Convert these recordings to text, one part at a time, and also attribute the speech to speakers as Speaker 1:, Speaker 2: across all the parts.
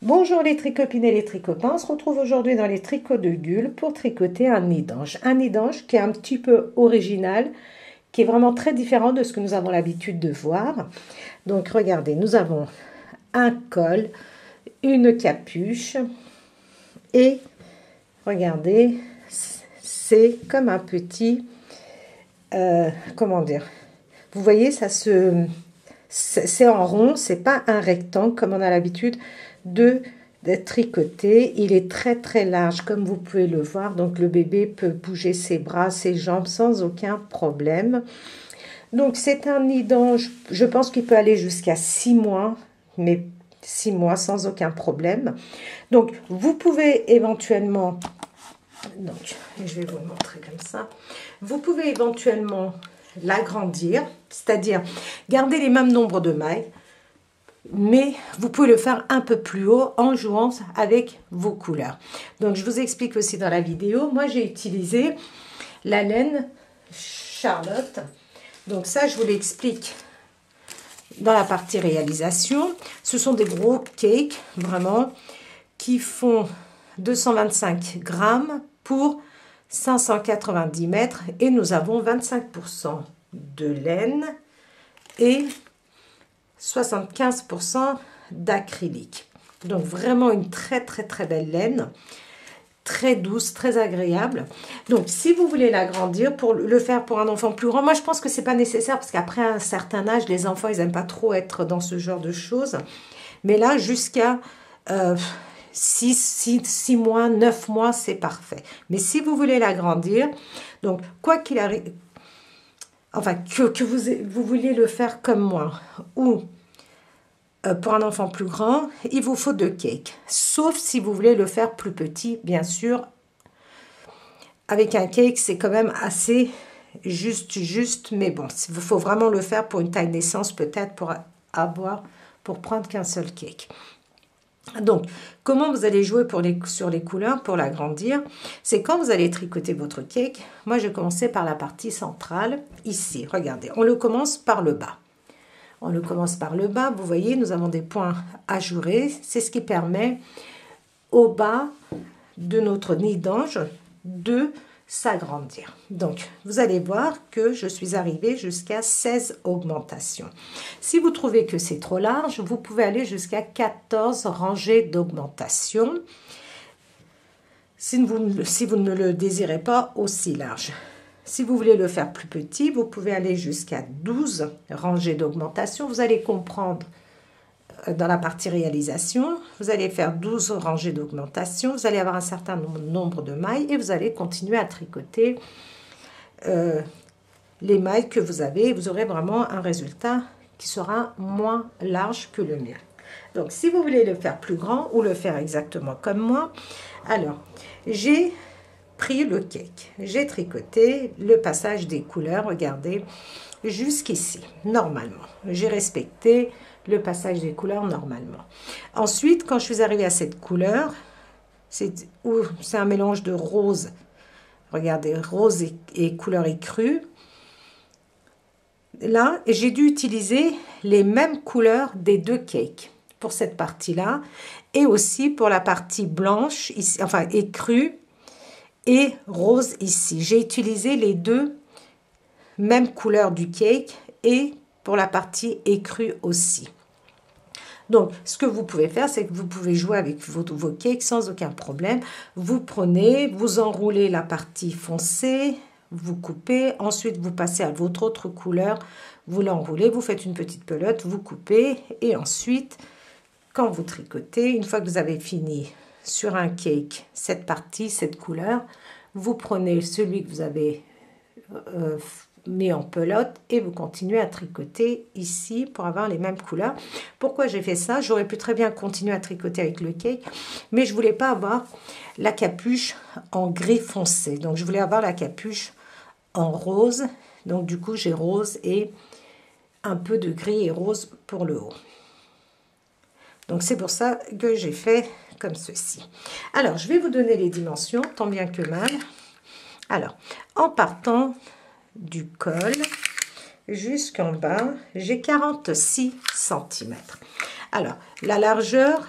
Speaker 1: Bonjour les tricopines et les tricopains, on se retrouve aujourd'hui dans les tricots de Gul pour tricoter un nid d'ange. Un nid d'ange qui est un petit peu original, qui est vraiment très différent de ce que nous avons l'habitude de voir. Donc regardez, nous avons un col, une capuche et regardez, c'est comme un petit, comment dire, vous voyez, c'est en rond, c'est pas un rectangle comme on a l'habitude de tricoter. Il est très très large comme vous pouvez le voir, donc le bébé peut bouger ses bras, ses jambes sans aucun problème. Donc c'est un nid d'ange, je pense qu'il peut aller jusqu'à 6 mois, mais 6 mois sans aucun problème. Donc vous pouvez éventuellement, donc je vais vous le montrer comme ça, vous pouvez éventuellement l'agrandir, c'est-à-dire garder les mêmes nombres de mailles, mais vous pouvez le faire un peu plus haut en jouant avec vos couleurs. Donc je vous explique aussi dans la vidéo, moi j'ai utilisé la laine Charlotte, donc ça je vous l'explique dans la partie réalisation. Ce sont des gros cakes vraiment qui font 225 grammes pour 590 mètres et nous avons 25% de laine et 75% d'acrylique. Donc vraiment une très très très belle laine, très douce, très agréable. Donc si vous voulez l'agrandir, pour le faire pour un enfant plus grand, moi je pense que c'est pas nécessaire parce qu'après un certain âge, les enfants ils n'aiment pas trop être dans ce genre de choses. Mais là jusqu'à 6 mois, 9 mois, c'est parfait. Mais si vous voulez l'agrandir, donc quoi qu'il arrive, enfin que vous vouliez le faire comme moi, ou pour un enfant plus grand, il vous faut 2 cakes. Sauf si vous voulez le faire plus petit, bien sûr. Avec un cake, c'est quand même assez juste, mais bon, il faut vraiment le faire pour une taille naissance, peut-être pour prendre qu'un seul cake. Donc, comment vous allez jouer sur les couleurs pour l'agrandir? C'est quand vous allez tricoter votre cake. Moi, je vais commencer par la partie centrale, ici. Regardez, on le commence par le bas. On le commence par le bas. Vous voyez, nous avons des points ajourés. C'est ce qui permet au bas de notre nid d'ange de s'agrandir. Donc, vous allez voir que je suis arrivée jusqu'à 16 augmentations. Si vous trouvez que c'est trop large, vous pouvez aller jusqu'à 14 rangées d'augmentation si vous ne le désirez pas aussi large. Si vous voulez le faire plus petit, vous pouvez aller jusqu'à 12 rangées d'augmentation. Vous allez comprendre dans la partie réalisation, vous allez faire 12 rangées d'augmentation, vous allez avoir un certain nombre de mailles et vous allez continuer à tricoter les mailles que vous avez. Vous aurez vraiment un résultat qui sera moins large que le mien. Donc, si vous voulez le faire plus grand ou le faire exactement comme moi, alors, j'ai pris le cake, j'ai tricoté le passage des couleurs, regardez, jusqu'ici, normalement. J'ai respecté le passage des couleurs normalement. Ensuite, quand je suis arrivée à cette couleur, c'est un mélange de rose, regardez, rose et couleur écrue. Là, j'ai dû utiliser les mêmes couleurs des 2 cakes pour cette partie-là et aussi pour la partie blanche, ici, enfin écrue et rose ici. J'ai utilisé les 2 mêmes couleurs du cake et pour la partie écrue aussi. Donc, ce que vous pouvez faire, c'est que vous pouvez jouer avec vos cakes sans aucun problème. Vous prenez, vous enroulez la partie foncée, vous coupez, ensuite vous passez à votre autre couleur, vous l'enroulez, vous faites une petite pelote, vous coupez et ensuite, quand vous tricotez, une fois que vous avez fini sur un cake, cette partie, cette couleur, vous prenez celui que vous avez mis en pelote et vous continuez à tricoter ici pour avoir les mêmes couleurs. Pourquoi j'ai fait ça? J'aurais pu très bien continuer à tricoter avec le cake, mais je voulais pas avoir la capuche en gris foncé. Donc je voulais avoir la capuche en rose. Donc du coup j'ai rose et un peu de gris et rose pour le haut. Donc c'est pour ça que j'ai fait comme ceci. Alors je vais vous donner les dimensions tant bien que mal. Alors en partant du col jusqu'en bas, j'ai 46 cm. Alors, la largeur,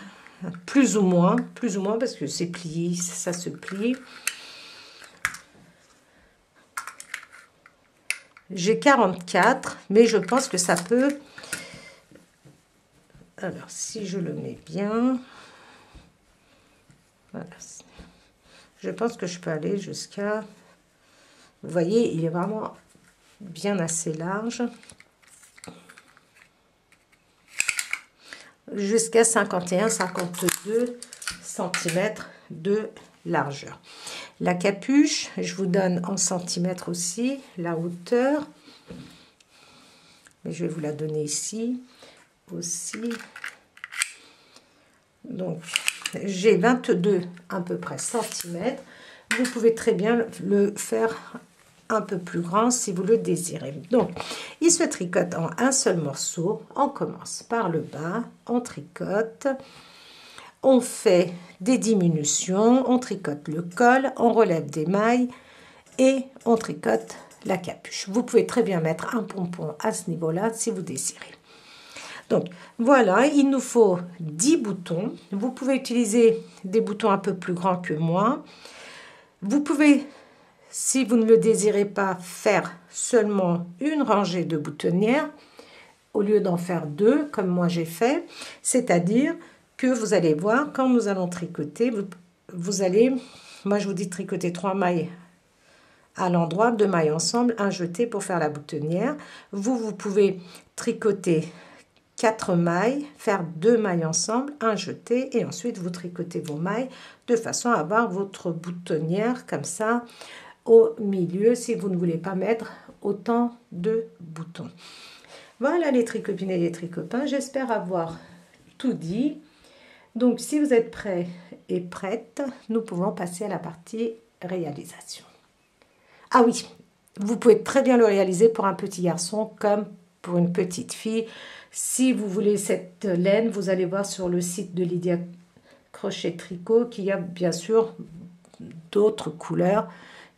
Speaker 1: plus ou moins parce que c'est plié, ça se plie. J'ai 44, mais je pense que ça peut... Alors, si je le mets bien... Voilà. Je pense que je peux aller jusqu'à... Vous voyez, il est vraiment bien assez large. Jusqu'à 51-52 cm de largeur. La capuche, je vous donne en centimètres aussi, la hauteur. Mais je vais vous la donner ici aussi. Donc, j'ai 22 à peu près centimètres. Vous pouvez très bien le faire un peu plus grand si vous le désirez. Donc, il se tricote en un seul morceau. On commence par le bas, on tricote, on fait des diminutions, on tricote le col, on relève des mailles et on tricote la capuche. Vous pouvez très bien mettre un pompon à ce niveau-là si vous désirez. Donc voilà, il nous faut 10 boutons. Vous pouvez utiliser des boutons un peu plus grands que moi. Vous pouvez, si vous ne le désirez pas, faire seulement une rangée de boutonnières au lieu d'en faire deux comme moi j'ai fait. C'est-à-dire que vous allez voir, quand nous allons tricoter, vous allez, moi je vous dis tricoter 3 mailles à l'endroit, 2 mailles ensemble, un jeté pour faire la boutonnière. Vous pouvez tricoter 4 mailles, faire 2 mailles ensemble, un jeté et ensuite vous tricotez vos mailles de façon à avoir votre boutonnière comme ça au milieu si vous ne voulez pas mettre autant de boutons. Voilà les tricopines et les tricopains, j'espère avoir tout dit. Donc si vous êtes prêts et prêtes, nous pouvons passer à la partie réalisation. Ah oui, vous pouvez très bien le réaliser pour un petit garçon comme pour une petite fille. Si vous voulez cette laine, vous allez voir sur le site de Lydia Crochet Tricot qu'il y a bien sûr d'autres couleurs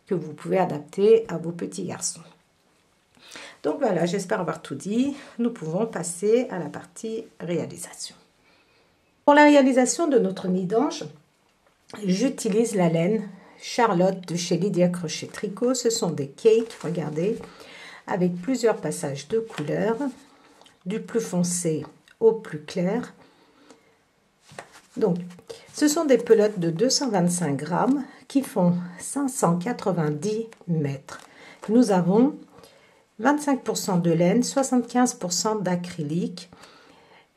Speaker 1: que vous pouvez adapter à vos petits garçons. Donc voilà, j'espère avoir tout dit. Nous pouvons passer à la partie réalisation. Pour la réalisation de notre nid d'ange, j'utilise la laine Charlotte de chez Lydia Crochet Tricot. Ce sont des cakes, regardez, avec plusieurs passages de couleurs, du plus foncé au plus clair. Donc, ce sont des pelotes de 225 grammes qui font 590 mètres. Nous avons 25% de laine, 75% d'acrylique.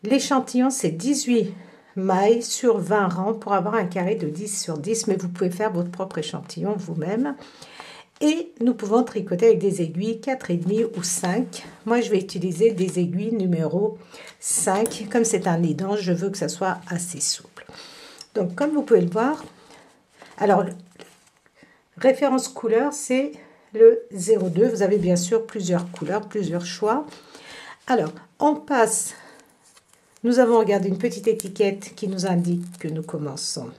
Speaker 1: L'échantillon, c'est 18 mailles sur 20 rangs pour avoir un carré de 10 sur 10, mais vous pouvez faire votre propre échantillon vous-même. Et nous pouvons tricoter avec des aiguilles 4,5 ou 5. Moi, je vais utiliser des aiguilles numéro 5. Comme c'est un nid d'ange, je veux que ça soit assez souple. Donc, comme vous pouvez le voir, alors, référence couleur, c'est le 02. Vous avez bien sûr plusieurs couleurs, plusieurs choix. Alors, on passe. Nous avons regardé une petite étiquette qui nous indique que nous commençons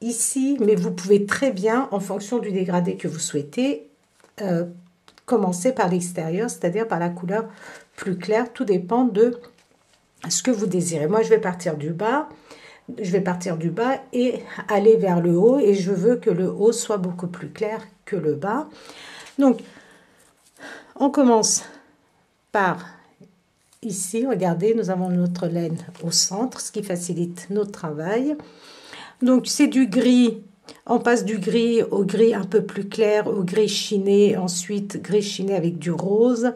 Speaker 1: ici, mais vous pouvez très bien, en fonction du dégradé que vous souhaitez, commencer par l'extérieur, c'est-à-dire par la couleur plus claire. Tout dépend de ce que vous désirez. Moi, je vais partir du bas. Je vais partir du bas et aller vers le haut, et je veux que le haut soit beaucoup plus clair que le bas. Donc, on commence par ici. Regardez, nous avons notre laine au centre, ce qui facilite notre travail. Donc, c'est du gris. On passe du gris au gris un peu plus clair, au gris chiné, ensuite gris chiné avec du rose.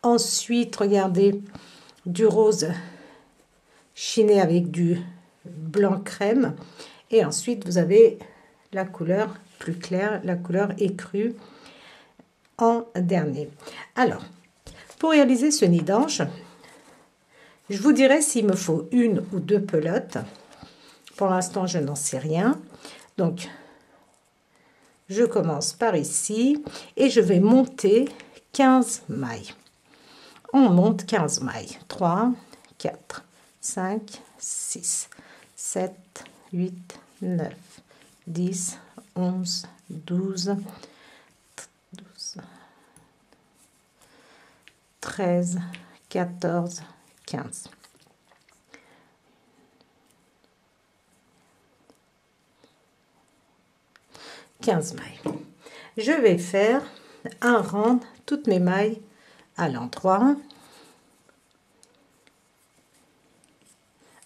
Speaker 1: Ensuite, regardez, du rose chiné avec du blanc crème. Et ensuite, vous avez la couleur plus claire, la couleur écrue en dernier. Alors, pour réaliser ce nid d'ange, je vous dirai s'il me faut une ou deux pelotes. Pour l'instant, je n'en sais rien. Donc, je commence par ici et je vais monter 15 mailles. On monte 15 mailles. 3, 4, 5, 6, 7, 8, 9, 10, 11, 12, 13, 14, 15. 15 mailles. Je vais faire un rang, toutes mes mailles à l'endroit.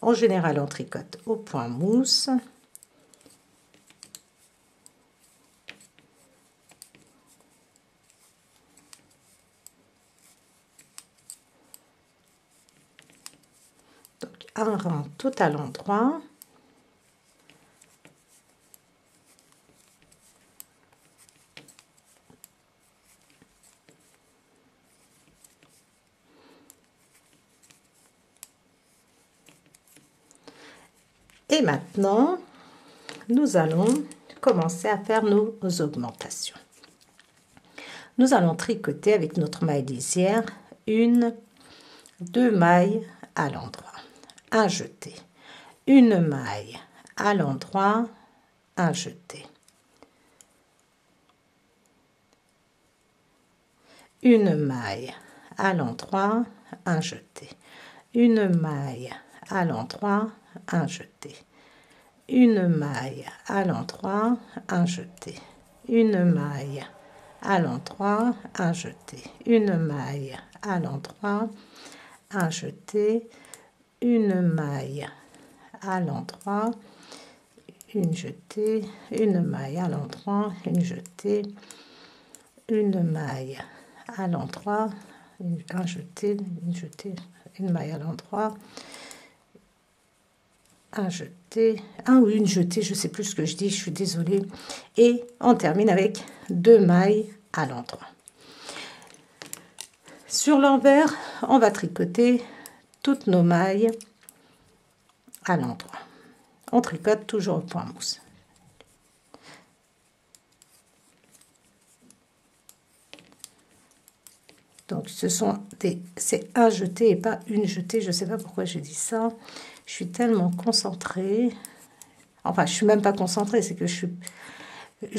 Speaker 1: En général, on tricote au point mousse. Donc, un rang tout à l'endroit. Et maintenant, nous allons commencer à faire nos augmentations. Nous allons tricoter avec notre maille lisière 1, 2 mailles à l'endroit, un jeté, une maille à l'endroit, un jeté, une maille à l'endroit, un jeté, une maille à l'endroit, un jeté, une maille à l'endroit, un jeté, une maille à l'endroit, un jeté, une maille à l'endroit, un jeté, une maille à l'endroit, une jetée, une maille à l'endroit, une jetée, une maille à l'endroit, un jeté, une jetée, une maille à l'endroit, un jeté, un ou une jetée, je sais plus ce que je dis, je suis désolée. Et on termine avec 2 mailles à l'endroit. Sur l'envers, on va tricoter toutes nos mailles à l'endroit. On tricote toujours au point mousse. Donc c'est un jeté et pas une jetée. Je ne sais pas pourquoi j'ai dit ça. Je suis tellement concentrée. Enfin, je suis même pas concentrée, c'est que je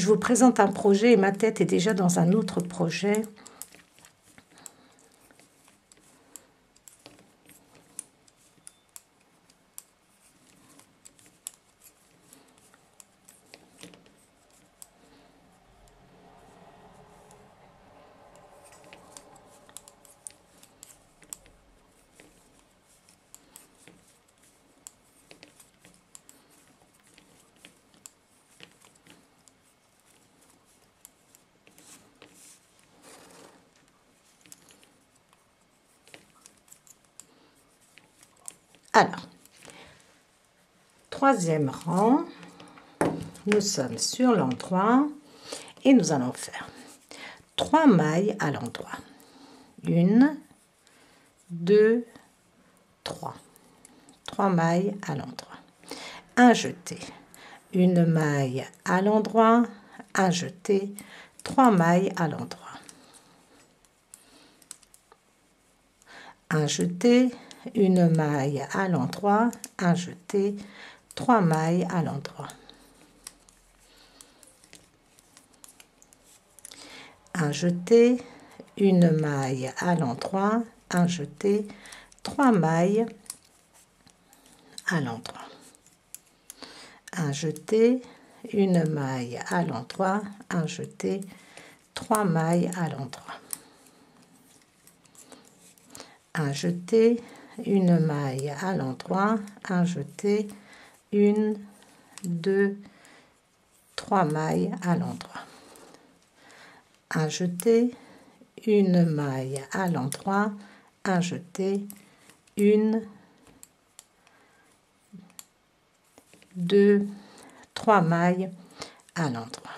Speaker 1: vous présente un projet et ma tête est déjà dans un autre projet. Alors, troisième rang, nous sommes sur l'endroit et nous allons faire 3 mailles à l'endroit. 1, 2, 3. 3 mailles à l'endroit. Un jeté, une maille à l'endroit, un jeté, 3 mailles à l'endroit. Un jeté, une maille à l'endroit, un jeté, 3 mailles à l'endroit. Un jeté, une maille à l'endroit, un jeté, 3 mailles à l'endroit. Un jeté, une maille à l'endroit, un jeté, 3 mailles à l'endroit. Un jeté, une maille à l'endroit, un jeté, 1, 2, 3 mailles à l'endroit. Un jeté, une maille à l'endroit, un jeté, 1, 2, 3 mailles à l'endroit.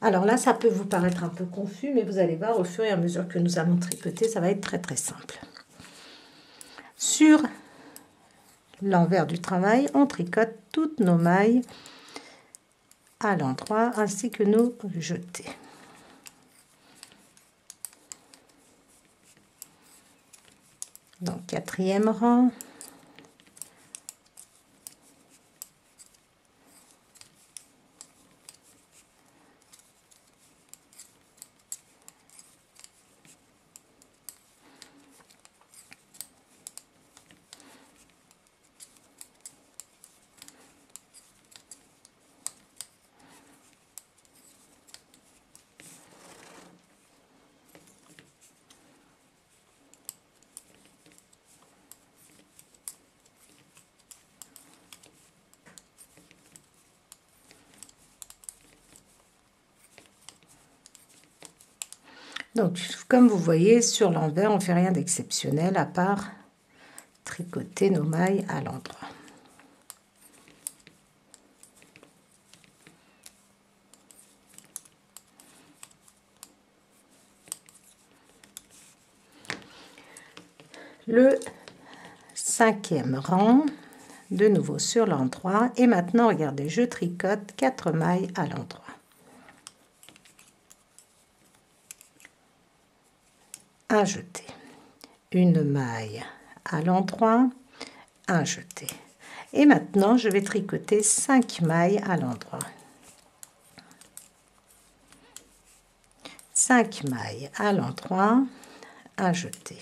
Speaker 1: Alors là, ça peut vous paraître un peu confus, mais vous allez voir, au fur et à mesure que nous allons tricoter, ça va être très très simple. Sur l'envers du travail, on tricote toutes nos mailles à l'endroit ainsi que nos jetés. Donc, quatrième rang. Donc, comme vous voyez, sur l'envers, on ne fait rien d'exceptionnel à part tricoter nos mailles à l'endroit. Le 5e rang, de nouveau sur l'endroit, et maintenant regardez, je tricote 4 mailles à l'endroit. Un jeté, une maille à l'endroit, un jeté, et maintenant je vais tricoter 5 mailles à l'endroit. 5 mailles à l'endroit, un jeté,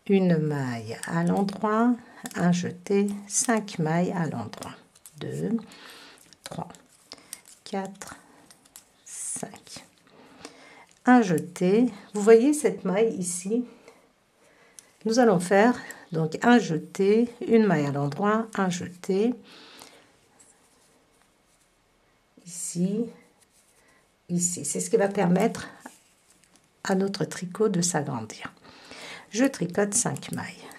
Speaker 1: une maille à l'endroit, un jeté, 5 mailles à l'endroit, 2, 3, 4, 5, un jeté. Vous voyez cette maille ici, nous allons faire donc un jeté, une maille à l'endroit, un jeté, ici, ici. C'est ce qui va permettre à notre tricot de s'agrandir. Je tricote 5 mailles.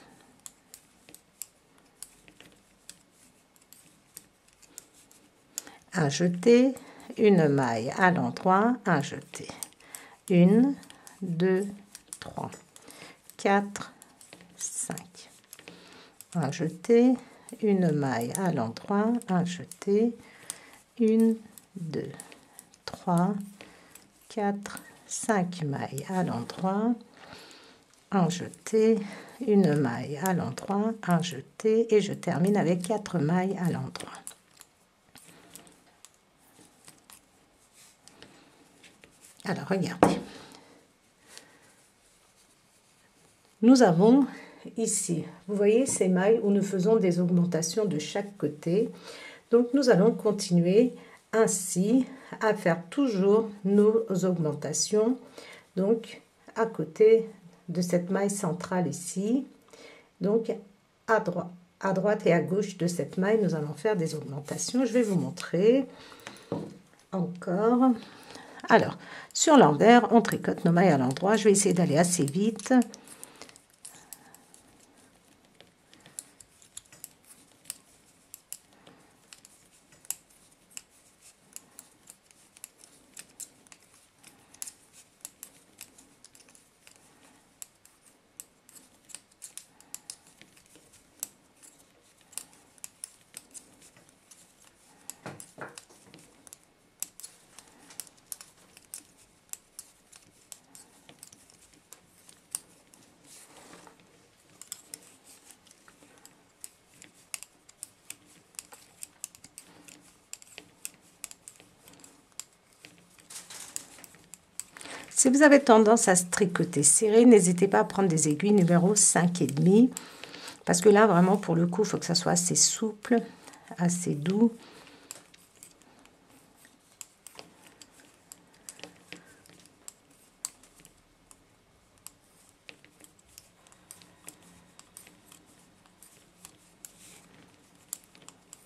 Speaker 1: Un jeté, une maille à l'endroit, un jeté. 1, 2, 3, 4, 5. Un jeté, une maille à l'endroit, un jeté. 1, 2, 3, 4, 5 mailles à l'endroit, un jeté, une maille à l'endroit, un jeté, et je termine avec 4 mailles à l'endroit. Alors regardez, nous avons ici, vous voyez ces mailles où nous faisons des augmentations de chaque côté. Donc nous allons continuer ainsi à faire toujours nos augmentations, donc à côté de cette maille centrale ici. Donc à droite et à gauche de cette maille, nous allons faire des augmentations. Je vais vous montrer encore. Alors, sur l'envers, on tricote nos mailles à l'endroit. Je vais essayer d'aller assez vite. Si vous avez tendance à se tricoter serré, n'hésitez pas à prendre des aiguilles numéro 5,5. Parce que là, vraiment, pour le coup, il faut que ça soit assez souple, assez doux.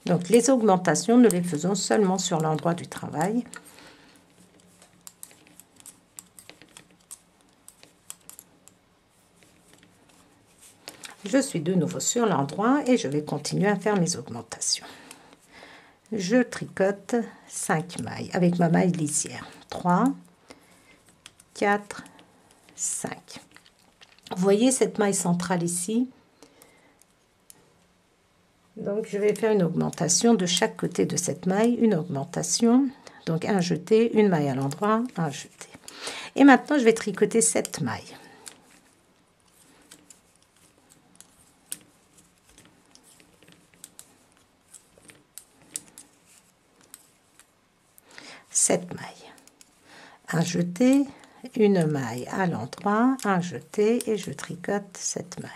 Speaker 1: Donc, les augmentations, nous les faisons seulement sur l'endroit du travail. Je suis de nouveau sur l'endroit et je vais continuer à faire mes augmentations. Je tricote 5 mailles avec ma maille lisière. 3, 4, 5. Vous voyez cette maille centrale ici? Donc, je vais faire une augmentation de chaque côté de cette maille, une augmentation. Donc, un jeté, une maille à l'endroit, un jeté. Et maintenant, je vais tricoter 7 mailles. Mailles, un jeté, une maille à l'endroit, un jeté, et je tricote 7 mailles.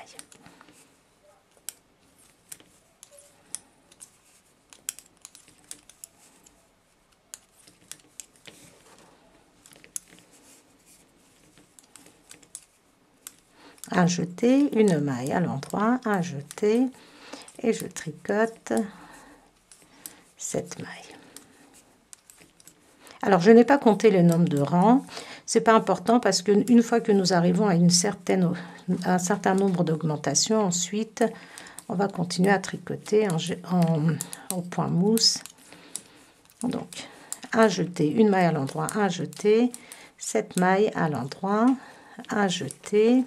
Speaker 1: Un jeté, une maille à l'endroit, un jeté, et je tricote 7 mailles. Alors, je n'ai pas compté le nombre de rangs. c'est pas important parce qu'une fois que nous arrivons à un certain nombre d'augmentations, ensuite, on va continuer à tricoter au point mousse. Donc, un jeté, une maille à l'endroit, un jeté, 7 mailles à l'endroit, un jeté,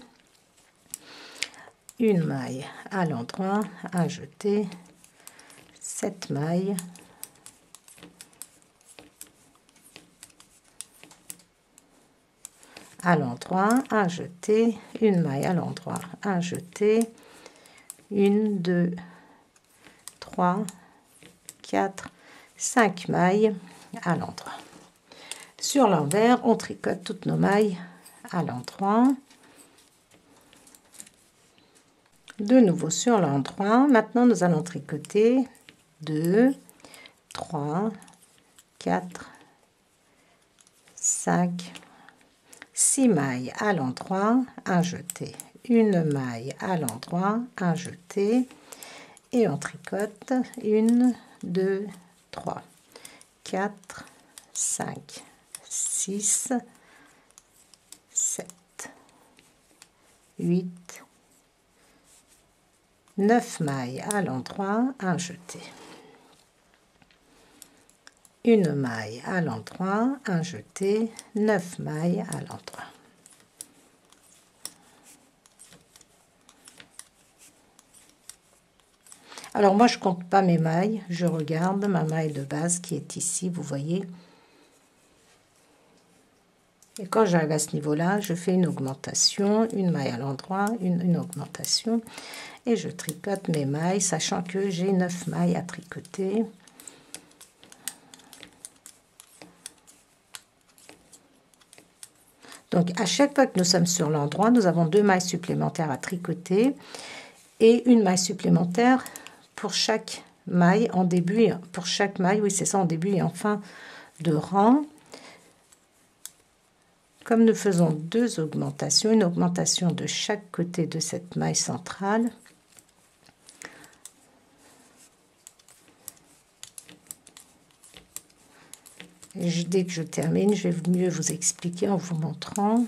Speaker 1: une maille à l'endroit, un jeté, 7 mailles, à l'endroit, un jeté, une maille à l'endroit, un jeté, 1, 2, 3, 4, 5 mailles à l'endroit. Sur l'envers, on tricote toutes nos mailles à l'endroit. De nouveau sur l'endroit. Maintenant, nous allons tricoter 2, 3, 4, 5, 6 mailles à l'endroit, un jeté, une maille à l'endroit, un jeté, et on tricote 1, 2, 3, 4, 5, 6, 7, 8, 9 mailles à l'endroit, un jeté. Une maille à l'endroit, un jeté, 9 mailles à l'endroit. Alors moi je compte pas mes mailles, je regarde ma maille de base qui est ici, vous voyez. Et quand j'arrive à ce niveau-là, je fais une augmentation, une maille à l'endroit, une augmentation, et je tricote mes mailles, sachant que j'ai 9 mailles à tricoter. Donc, à chaque fois que nous sommes sur l'endroit, nous avons 2 mailles supplémentaires à tricoter et une maille supplémentaire pour chaque maille en début, pour chaque maille, oui, c'est ça, en début et en fin de rang. Comme nous faisons 2 augmentations, une augmentation de chaque côté de cette maille centrale, dès que je termine, je vais mieux vous expliquer en vous montrant.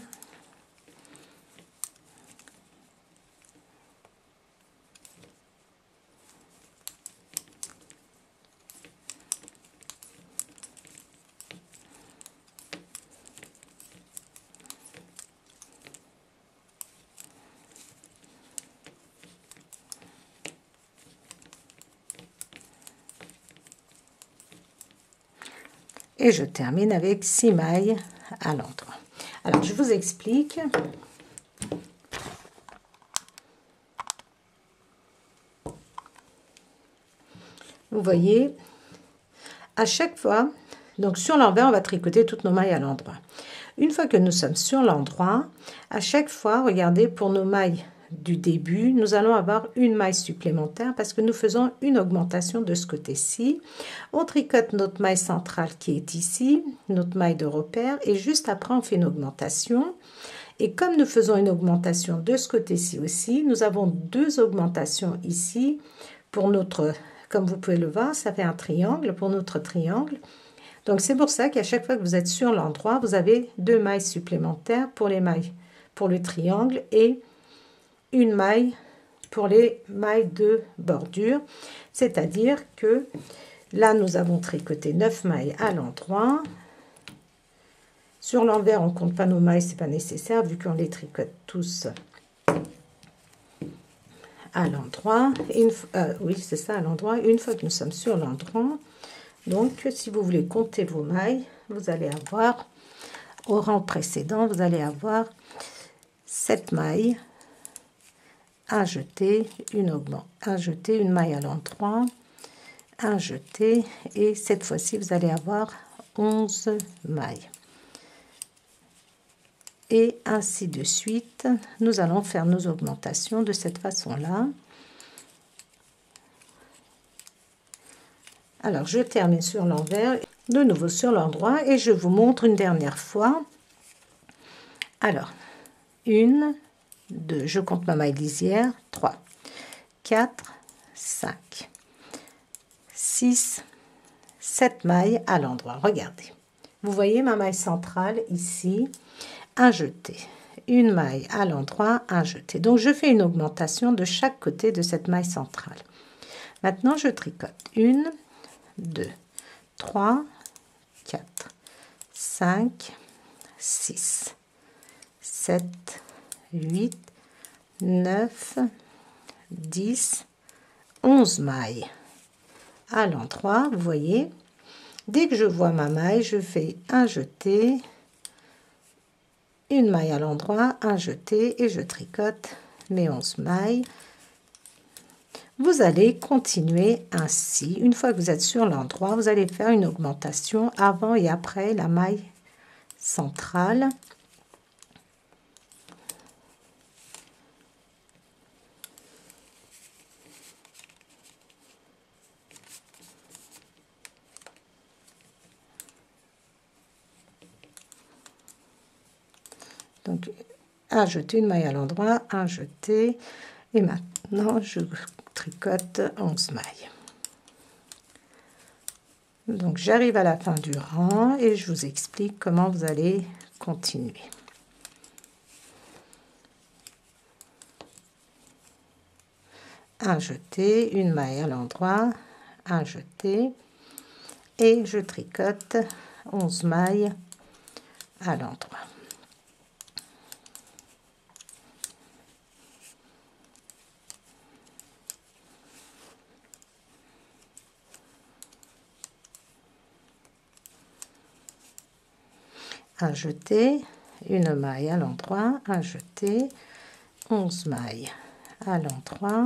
Speaker 1: Et je termine avec 6 mailles à l'endroit. Alors, je vous explique. Vous voyez, à chaque fois, donc sur l'envers, on va tricoter toutes nos mailles à l'endroit. Une fois que nous sommes sur l'endroit, à chaque fois, regardez, pour nos mailles du début, nous allons avoir une maille supplémentaire parce que nous faisons une augmentation de ce côté-ci. On tricote notre maille centrale qui est ici, notre maille de repère, et juste après on fait une augmentation. Et comme nous faisons une augmentation de ce côté-ci aussi, nous avons 2 augmentations ici pour notre, comme vous pouvez le voir, ça fait un triangle pour notre triangle. Donc c'est pour ça qu'à chaque fois que vous êtes sur l'endroit, vous avez 2 mailles supplémentaires pour les mailles, pour le triangle, et une maille pour les mailles de bordure, c'est-à-dire que là nous avons tricoté 9 mailles à l'endroit. Sur l'envers on compte pas nos mailles, c'est pas nécessaire vu qu'on les tricote tous à l'endroit. Oui, c'est ça, à l'endroit. Une fois que nous sommes sur l'endroit, donc si vous voulez compter vos mailles, vous allez avoir au rang précédent, vous allez avoir 7 mailles, un jeté, un jeté, une maille à l'endroit, un jeté, et cette fois-ci vous allez avoir 11 mailles. Et ainsi de suite, nous allons faire nos augmentations de cette façon-là. Alors, je termine sur l'envers, de nouveau sur l'endroit, et je vous montre une dernière fois. Alors, 1, 2, je compte ma maille lisière, 3, 4, 5, 6, 7 mailles à l'endroit. Regardez. Vous voyez ma maille centrale ici, un jeté, une maille à l'endroit, un jeté. Donc je fais une augmentation de chaque côté de cette maille centrale. Maintenant je tricote 1, 2, 3, 4, 5, 6, 7, 8, 9, 10, 11 mailles à l'endroit, vous voyez. Dès que je vois ma maille, je fais un jeté, une maille à l'endroit, un jeté et je tricote mes 11 mailles. Vous allez continuer ainsi. Une fois que vous êtes sur l'endroit, vous allez faire une augmentation avant et après la maille centrale. Donc, un jeté, une maille à l'endroit, un jeté. Et maintenant, je tricote 11 mailles. Donc, j'arrive à la fin du rang et je vous explique comment vous allez continuer. Un jeté, une maille à l'endroit, un jeté. Et je tricote 11 mailles à l'endroit. Un jeté, une maille à l'endroit, un jeté, 11 mailles à l'endroit,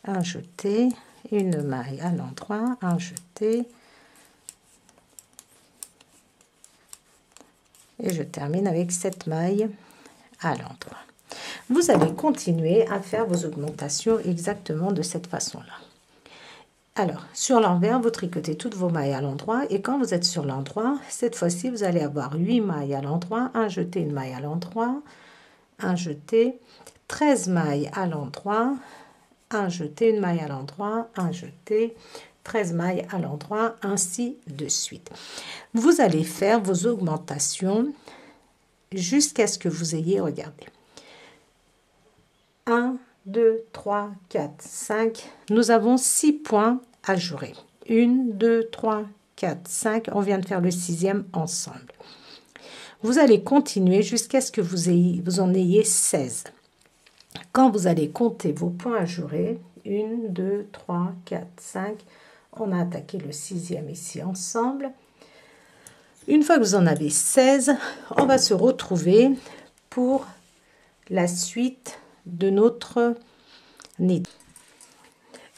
Speaker 1: un jeté, une maille à l'endroit, un jeté, et je termine avec 7 mailles à l'endroit. Vous allez continuer à faire vos augmentations exactement de cette façon-là. Alors, sur l'envers, vous tricotez toutes vos mailles à l'endroit et quand vous êtes sur l'endroit, cette fois-ci, vous allez avoir 8 mailles à l'endroit, un jeté, une maille à l'endroit, un jeté, 13 mailles à l'endroit, un jeté, une maille à l'endroit, un jeté, 13 mailles à l'endroit, ainsi de suite. Vous allez faire vos augmentations jusqu'à ce que vous ayez, regardé, 1, 2, 3, 4, 5. Nous avons 6 points à jouer. 1, 2, 3, 4, 5. On vient de faire le 6e ensemble. Vous allez continuer jusqu'à ce que vous en ayez 16. Quand vous allez compter vos points à jouer, 1, 2, 3, 4, 5. On a attaqué le 6e ici ensemble. Une fois que vous en avez 16, on va se retrouver pour la suite de notre nid.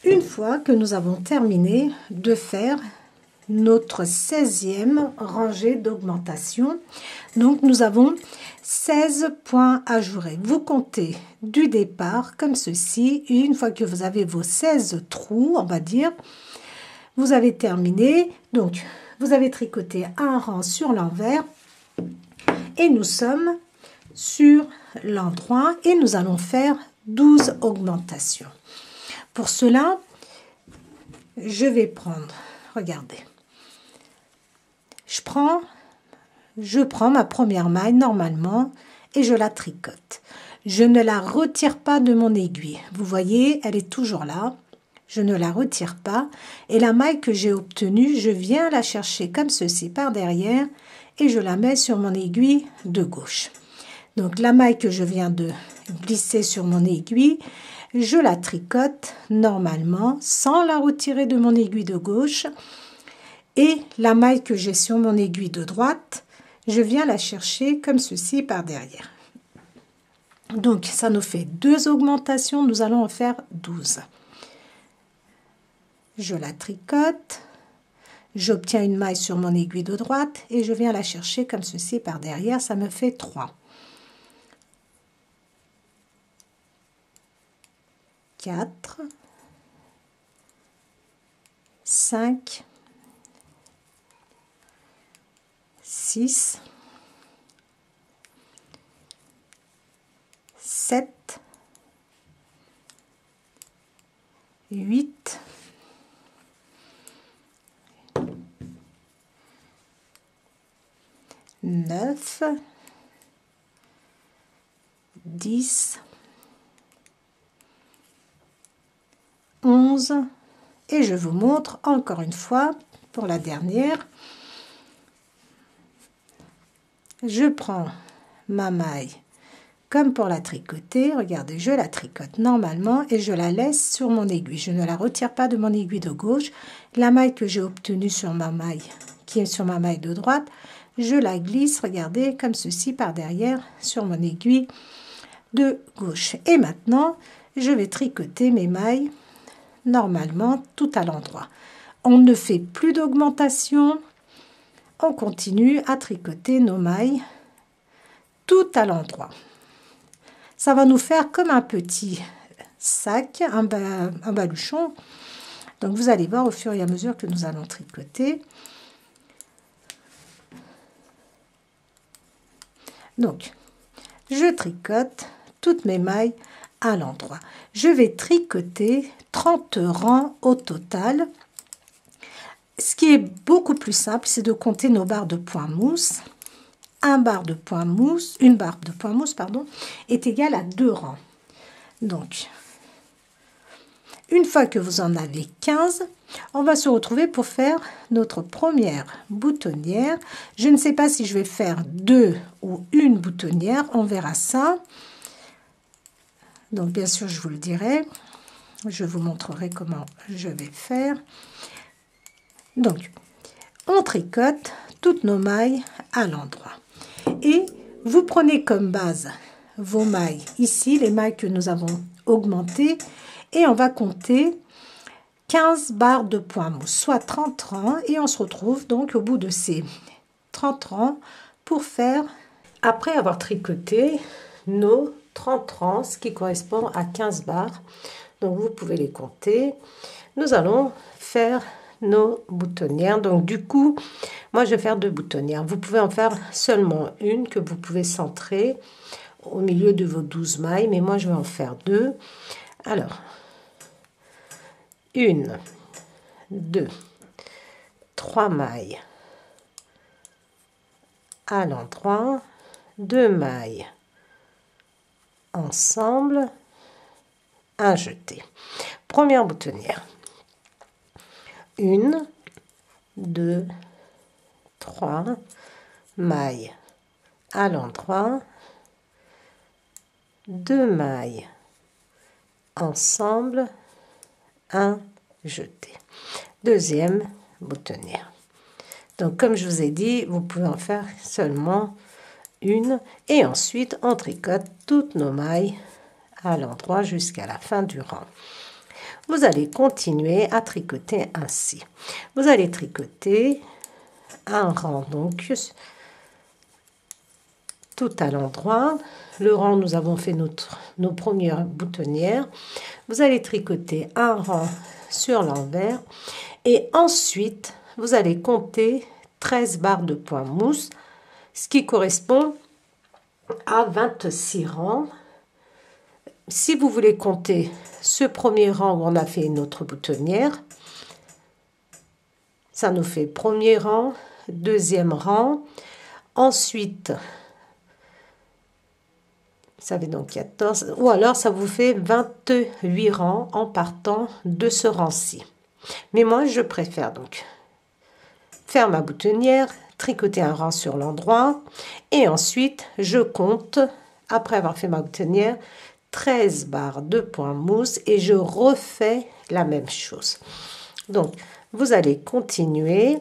Speaker 1: Une fois que nous avons terminé de faire notre 16e rangée d'augmentation, donc nous avons 16 points à jouer. Vous comptez du départ comme ceci. Une fois que vous avez vos 16 trous, on va dire, vous avez terminé. Donc, vous avez tricoté un rang sur l'envers et nous sommes sur l'endroit et nous allons faire 12 augmentations. Pour cela, je vais prendre, regardez, je prends ma première maille normalement et je la tricote. Je ne la retire pas de mon aiguille. Vous voyez, elle est toujours là. Je ne la retire pas. Et la maille que j'ai obtenue, je viens la chercher comme ceci par derrière et je la mets sur mon aiguille de gauche. Donc la maille que je viens de glisser sur mon aiguille, je la tricote normalement sans la retirer de mon aiguille de gauche. Et la maille que j'ai sur mon aiguille de droite, je viens la chercher comme ceci par derrière. Donc ça nous fait 2 augmentations, nous allons en faire 12. Je la tricote, j'obtiens une maille sur mon aiguille de droite et je viens la chercher comme ceci par derrière, ça me fait 3. 4, 5, 6, 7, 8, 9, 10, 11 et je vous montre encore une fois pour la dernière. Je prends ma maille comme pour la tricoter, regardez, je la tricote normalement et je la laisse sur mon aiguille. Je ne la retire pas de mon aiguille de gauche. La maille que j'ai obtenue sur ma maille, qui est sur ma maille de droite, je la glisse, regardez, comme ceci par derrière sur mon aiguille de gauche. Et maintenant, je vais tricoter mes mailles normalement tout à l'endroit. On ne fait plus d'augmentation, on continue à tricoter nos mailles tout à l'endroit. Ça va nous faire comme un petit sac, un baluchon. Donc vous allez voir au fur et à mesure que nous allons tricoter. Donc, je tricote toutes mes mailles à l'endroit. Je vais tricoter 30 rangs au total. Ce qui est beaucoup plus simple, c'est de compter nos barres de point mousse. Une barre de point mousse, pardon, est égale à 2 rangs. Donc, une fois que vous en avez 15, on va se retrouver pour faire notre première boutonnière. Je ne sais pas si je vais faire 2 ou une boutonnière, on verra ça. Donc, bien sûr, je vous le dirai. Je vous montrerai comment je vais faire. Donc, on tricote toutes nos mailles à l'endroit. Et vous prenez comme base vos mailles ici, les mailles que nous avons augmentées, et on va compter 15 barres de point mousse, soit 30 rangs, et on se retrouve donc au bout de ces 30 rangs pour faire, après avoir tricoté nos 30 rangs, ce qui correspond à 15 barres, donc vous pouvez les compter. Nous allons faire nos boutonnières. Donc du coup, moi je vais faire 2 boutonnières. Vous pouvez en faire seulement une que vous pouvez centrer au milieu de vos 12 mailles, mais moi je vais en faire 2. Alors, 1, 2, 3 mailles à l'endroit, 2 mailles ensemble, un jeté. Première boutonnière. 1, 2, 3 mailles à l'endroit, 2 mailles ensemble, un jeté. Deuxième boutonnière. Donc comme je vous ai dit, vous pouvez en faire seulement une et ensuite on tricote toutes nos mailles à l'endroit jusqu'à la fin du rang. Vous allez continuer à tricoter ainsi. Vous allez tricoter un rang donc tout à l'endroit. Le rang, nous avons fait nos premières boutonnières. Vous allez tricoter un rang sur l'envers et ensuite vous allez compter 13 barres de point mousse, ce qui correspond à 26 rangs. Si vous voulez compter ce premier rang où on a fait notre boutonnière, ça nous fait premier rang, deuxième rang, ensuite ça fait donc 14, ou alors ça vous fait 28 rangs en partant de ce rang-ci. Mais moi je préfère donc faire ma boutonnière, tricoter un rang sur l'endroit et ensuite je compte, après avoir fait ma boutonnière, 13 barres de point mousse et je refais la même chose. Donc vous allez continuer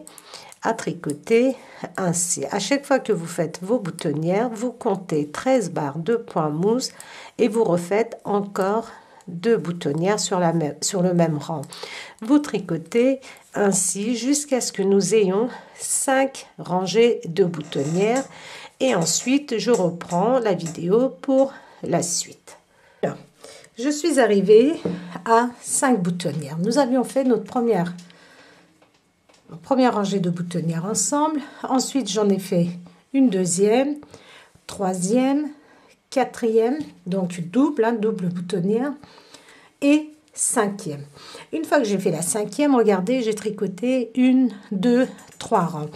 Speaker 1: à tricoter ainsi. À chaque fois que vous faites vos boutonnières, vous comptez 13 barres de point mousse et vous refaites encore 2 boutonnières sur le même rang. Vous tricotez ainsi jusqu'à ce que nous ayons 5 rangées de boutonnières et ensuite je reprends la vidéo pour la suite. Je suis arrivée à 5 boutonnières. Nous avions fait notre première rangée de boutonnières ensemble. Ensuite, j'en ai fait une deuxième, troisième, quatrième, donc double boutonnière, et 5e. Une fois que j'ai fait la 5e, regardez, j'ai tricoté 1, 2, 3 rangs.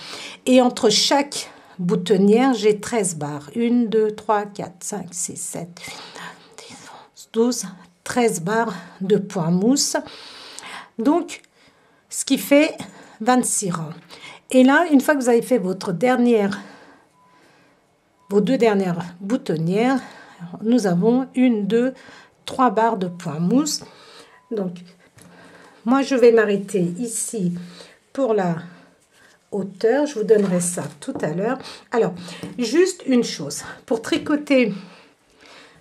Speaker 1: Et entre chaque boutonnière, j'ai 13 barres. 1, 2, 3, 4, 5, 6, 7, 8, 9, 10, 11, 12, 13 barres de point mousse. Donc, ce qui fait 26 rangs. Et là, une fois que vous avez fait vos deux dernières boutonnières, nous avons 1, 2, 3 barres de point mousse. Donc, moi, je vais m'arrêter ici pour la hauteur. Je vous donnerai ça tout à l'heure. Alors, juste une chose. Pour tricoter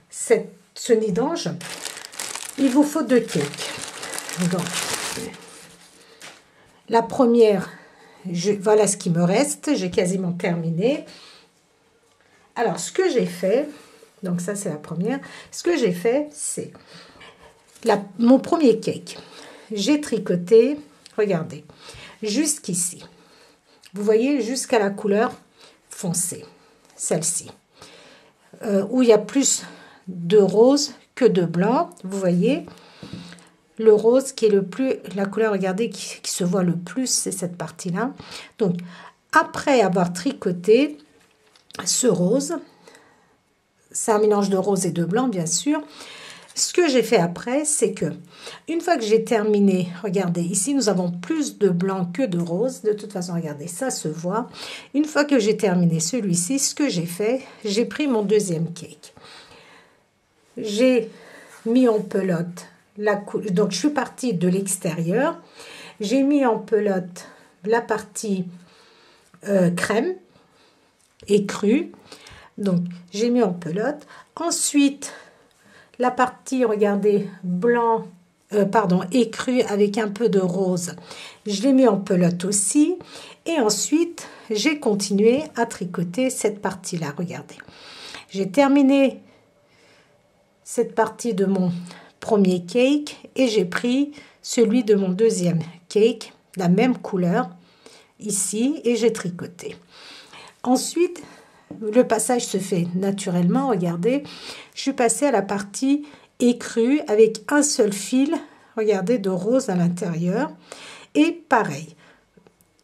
Speaker 1: ce nid d'ange, il vous faut 2 cakes. Donc, la première, voilà ce qui me reste. J'ai quasiment terminé. Alors, ce que j'ai fait, donc ça, c'est la première. Ce que j'ai fait, c'est mon premier cake. J'ai tricoté, regardez, jusqu'ici. Vous voyez, jusqu'à la couleur foncée, celle-ci. Où il y a plus de rose que de blanc. Vous voyez, le rose qui est la couleur, regardez, qui se voit le plus, c'est cette partie-là. Donc, après avoir tricoté ce rose, c'est un mélange de rose et de blanc, bien sûr. Ce que j'ai fait après, c'est que, une fois que j'ai terminé, regardez, ici, nous avons plus de blanc que de rose. De toute façon, regardez, ça se voit. Une fois que j'ai terminé celui-ci, ce que j'ai fait, j'ai pris mon deuxième cake. J'ai mis en pelote donc je suis partie de l'extérieur. J'ai mis en pelote la partie crème et crue. Donc, j'ai mis en pelote. Ensuite, la partie, regardez, blanc, écru avec un peu de rose. Je l'ai mis en pelote aussi. Et ensuite, j'ai continué à tricoter cette partie-là. Regardez. J'ai terminé cette partie de mon premier cake et j'ai pris celui de mon deuxième cake, la même couleur, ici, et j'ai tricoté. Ensuite, le passage se fait naturellement, regardez, je suis passée à la partie écrue avec un seul fil, regardez, de rose à l'intérieur. Et pareil,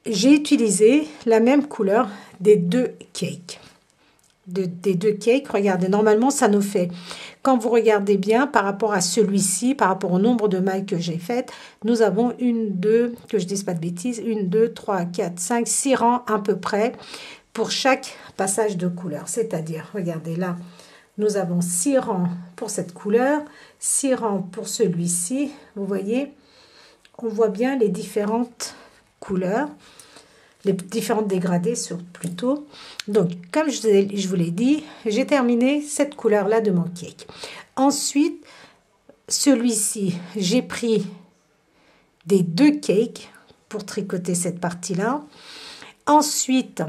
Speaker 1: j'ai utilisé la même couleur des deux cakes. Des deux cakes, regardez, normalement ça nous fait, quand vous regardez bien par rapport à celui-ci, par rapport au nombre de mailles que j'ai faites, nous avons une, deux, que je dise pas de bêtises, 1, 2, 3, 4, 5, 6 rangs à peu près pour chaque passage de couleur. C'est-à-dire, regardez là, nous avons 6 rangs pour cette couleur, 6 rangs pour celui-ci. Vous voyez, on voit bien les différentes couleurs, les différentes dégradées plutôt. Donc, comme je vous l'ai dit, j'ai terminé cette couleur-là de mon cake. Ensuite, celui-ci, j'ai pris des deux cakes pour tricoter cette partie-là. Ensuite,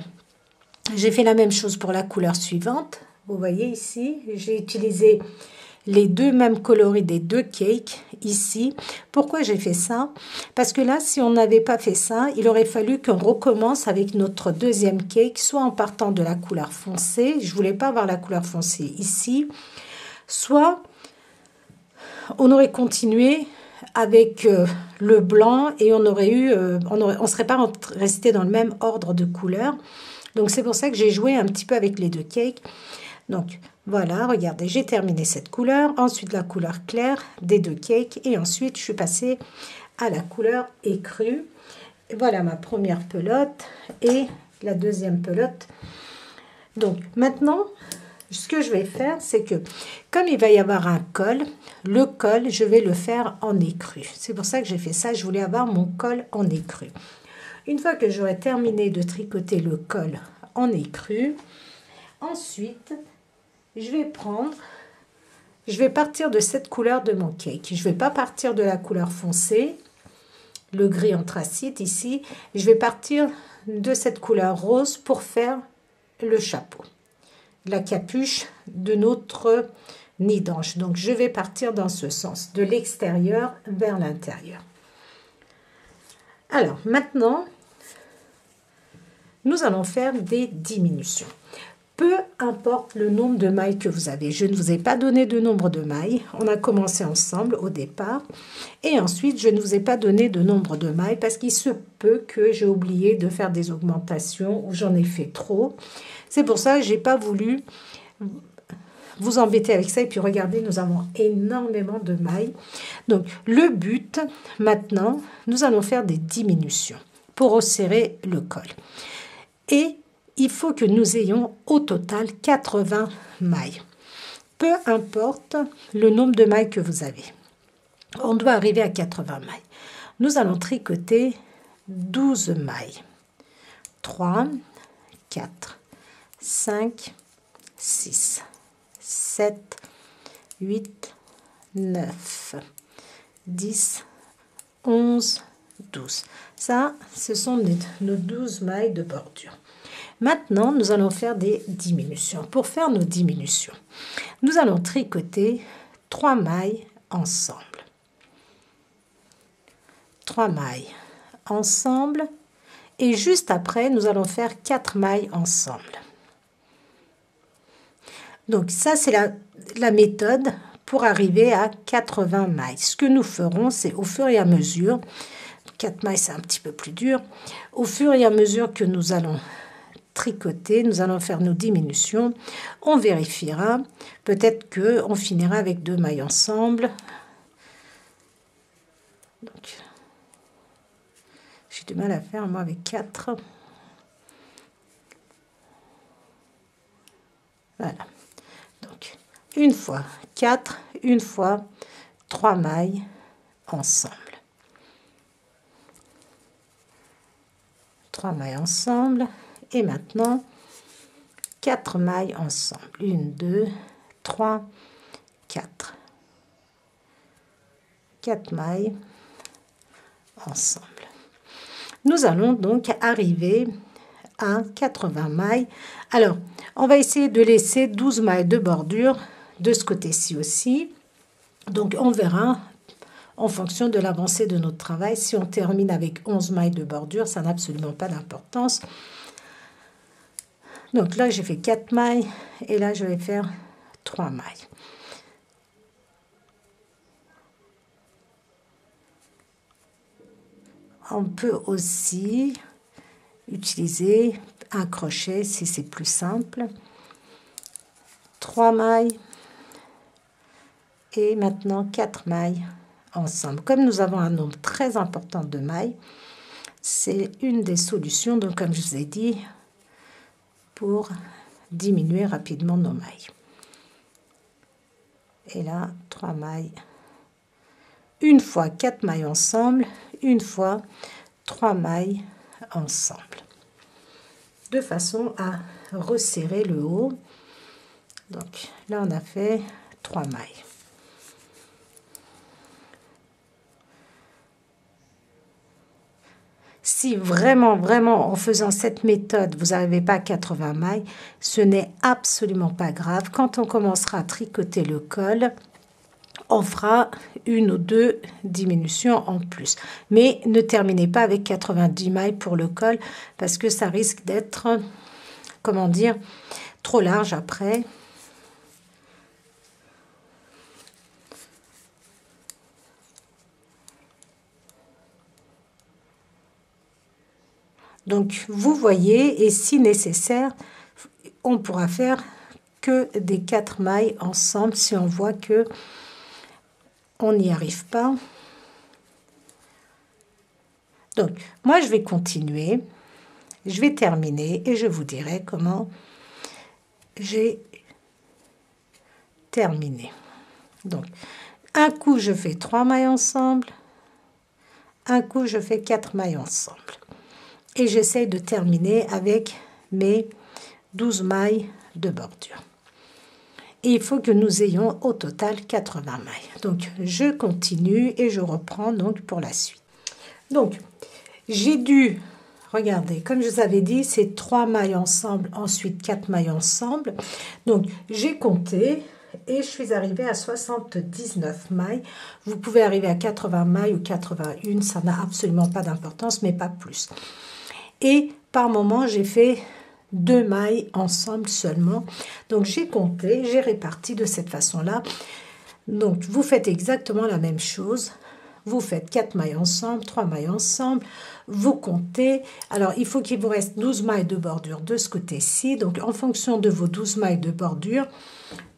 Speaker 1: j'ai fait la même chose pour la couleur suivante. Vous voyez ici, j'ai utilisé les deux mêmes coloris des deux cakes ici. Pourquoi j'ai fait ça? Parce que là, si on n'avait pas fait ça, il aurait fallu qu'on recommence avec notre deuxième cake, soit en partant de la couleur foncée, je voulais pas avoir la couleur foncée ici, soit on aurait continué avec le blanc et on aurait eu, on serait pas resté dans le même ordre de couleurs. Donc c'est pour ça que j'ai joué un petit peu avec les deux cakes. Donc voilà, regardez, j'ai terminé cette couleur, ensuite la couleur claire des deux cakes et ensuite je suis passée à la couleur écrue. Et voilà ma première pelote et la deuxième pelote. Donc maintenant, ce que je vais faire, c'est que comme il va y avoir un col, le col, je vais le faire en écru. C'est pour ça que j'ai fait ça, je voulais avoir mon col en écru. Une fois que j'aurai terminé de tricoter le col en écru, ensuite, je vais partir de cette couleur de mon cake. Je ne vais pas partir de la couleur foncée, le gris anthracite ici. Je vais partir de cette couleur rose pour faire le chapeau, la capuche de notre nid d'ange. Donc, je vais partir dans ce sens, de l'extérieur vers l'intérieur. Alors, maintenant, nous allons faire des diminutions. Peu importe le nombre de mailles que vous avez. Je ne vous ai pas donné de nombre de mailles. On a commencé ensemble au départ. Et ensuite, je ne vous ai pas donné de nombre de mailles parce qu'il se peut que j'ai oublié de faire des augmentations ou j'en ai fait trop. C'est pour ça que je n'ai pas voulu vous embêter avec ça. Et puis regardez, nous avons énormément de mailles. Donc le but, maintenant, nous allons faire des diminutions pour resserrer le col. Et il faut que nous ayons au total 80 mailles. Peu importe le nombre de mailles que vous avez. On doit arriver à 80 mailles. Nous allons tricoter 12 mailles. 3, 4, 5, 6, 7, 8, 9, 10, 11, 12. Ça, ce sont nos 12 mailles de bordure. Maintenant, nous allons faire des diminutions. Pour faire nos diminutions, nous allons tricoter 3 mailles ensemble. 3 mailles ensemble. Et juste après, nous allons faire 4 mailles ensemble. Donc ça, c'est la méthode pour arriver à 80 mailles. Ce que nous ferons, c'est au fur et à mesure, 4 mailles, c'est un petit peu plus dur, au fur et à mesure que nous allons tricoter, nous allons faire nos diminutions, on vérifiera, peut-être qu'on finira avec 2 mailles ensemble. Donc, j'ai du mal à faire, moi, avec 4. Voilà. Donc, une fois 4, une fois 3 mailles ensemble. 3 mailles ensemble. Et maintenant, 4 mailles ensemble. 1, 2, 3, 4. 4 mailles ensemble. Nous allons donc arriver à 80 mailles. Alors, on va essayer de laisser 12 mailles de bordure de ce côté-ci aussi. Donc, on verra en fonction de l'avancée de notre travail. Si on termine avec 11 mailles de bordure, ça n'a absolument pas d'importance. Donc là, j'ai fait 4 mailles et là, je vais faire 3 mailles. On peut aussi utiliser un crochet si c'est plus simple. 3 mailles et maintenant 4 mailles ensemble. Comme nous avons un nombre très important de mailles, c'est une des solutions, donc comme je vous ai dit, pour diminuer rapidement nos mailles. Et là, 3 mailles. Une fois 4 mailles ensemble, une fois 3 mailles ensemble. De façon à resserrer le haut. Donc là, on a fait 3 mailles. Si vraiment, en faisant cette méthode, vous n'arrivez pas à 80 mailles, ce n'est absolument pas grave. Quand on commencera à tricoter le col, on fera 1 ou 2 diminutions en plus. Mais ne terminez pas avec 90 mailles pour le col, parce que ça risque d'être, comment dire, trop large après. Donc, vous voyez, et si nécessaire, on pourra faire que des 4 mailles ensemble si on voit que on n'y arrive pas. Donc, moi, je vais continuer. Je vais terminer et je vous dirai comment j'ai terminé. Donc, un coup, je fais 3 mailles ensemble. Un coup, je fais 4 mailles ensemble. Et j'essaie de terminer avec mes 12 mailles de bordure. Et il faut que nous ayons au total 80 mailles. Donc, je continue et je reprends donc pour la suite. Donc, j'ai dû, regardez, comme je vous avais dit, c'est 3 mailles ensemble, ensuite 4 mailles ensemble. Donc, j'ai compté et je suis arrivée à 79 mailles. Vous pouvez arriver à 80 mailles ou 81, ça n'a absolument pas d'importance, mais pas plus. Et par moment, j'ai fait 2 mailles ensemble seulement. Donc j'ai compté, j'ai réparti de cette façon-là. Donc vous faites exactement la même chose. Vous faites 4 mailles ensemble, 3 mailles ensemble, vous comptez. Alors, il faut qu'il vous reste 12 mailles de bordure de ce côté-ci. Donc, en fonction de vos 12 mailles de bordure,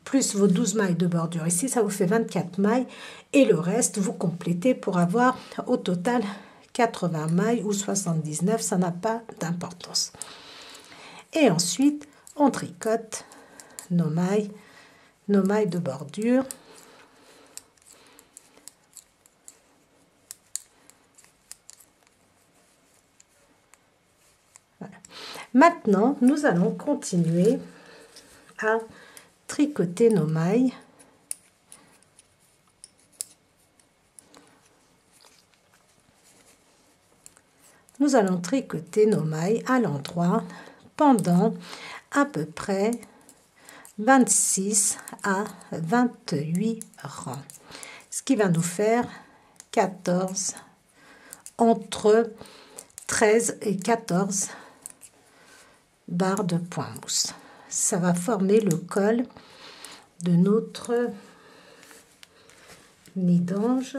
Speaker 1: plus vos 12 mailles de bordure ici, ça vous fait 24 mailles. Et le reste, vous complétez pour avoir au total 80 mailles ou 79, ça n'a pas d'importance. Et ensuite, on tricote nos mailles de bordure. Maintenant, nous allons continuer à tricoter nos mailles. Nous allons tricoter nos mailles à l'endroit pendant à peu près 26 à 28 rangs. Ce qui va nous faire 14, entre 13 et 14 barres de point mousse. Ça va former le col de notre nid d'ange.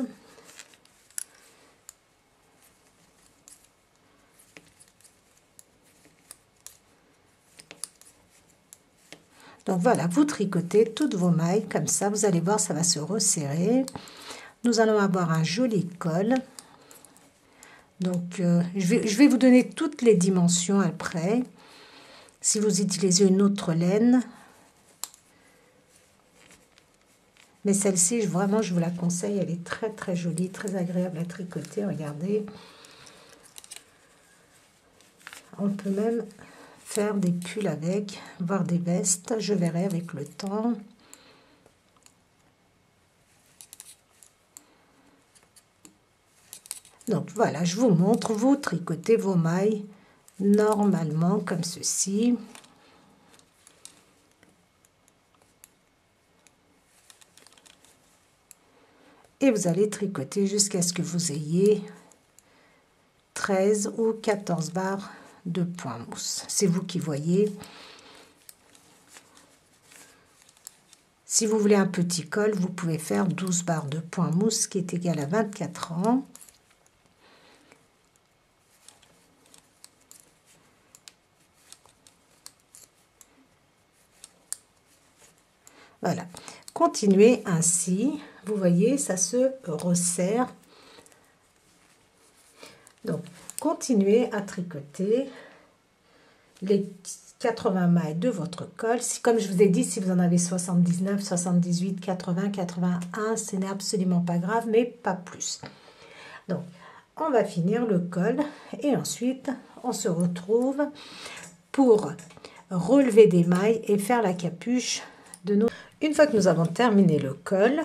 Speaker 1: Donc voilà, vous tricotez toutes vos mailles comme ça, vous allez voir, ça va se resserrer. Nous allons avoir un joli col. Donc je vais vous donner toutes les dimensions après. Si vous utilisez une autre laine, mais celle-ci, vraiment, je vous la conseille. Elle est très, très jolie, très agréable à tricoter. Regardez. On peut même faire des pulls avec, voire des vestes. Je verrai avec le temps. Donc, voilà, je vous montre. Vous tricotez vos mailles normalement comme ceci. Et vous allez tricoter jusqu'à ce que vous ayez 13 ou 14 barres de point mousse. C'est vous qui voyez. Si vous voulez un petit col, vous pouvez faire 12 barres de point mousse qui est égal à 24 rangs. Voilà, continuez ainsi, vous voyez, ça se resserre. Donc, continuez à tricoter les 80 mailles de votre col. Si, comme je vous ai dit, si vous en avez 79, 78, 80, 81, ce n'est absolument pas grave, mais pas plus. Donc, on va finir le col et ensuite, on se retrouve pour relever des mailles et faire la capuche de nos... Une fois que nous avons terminé le col,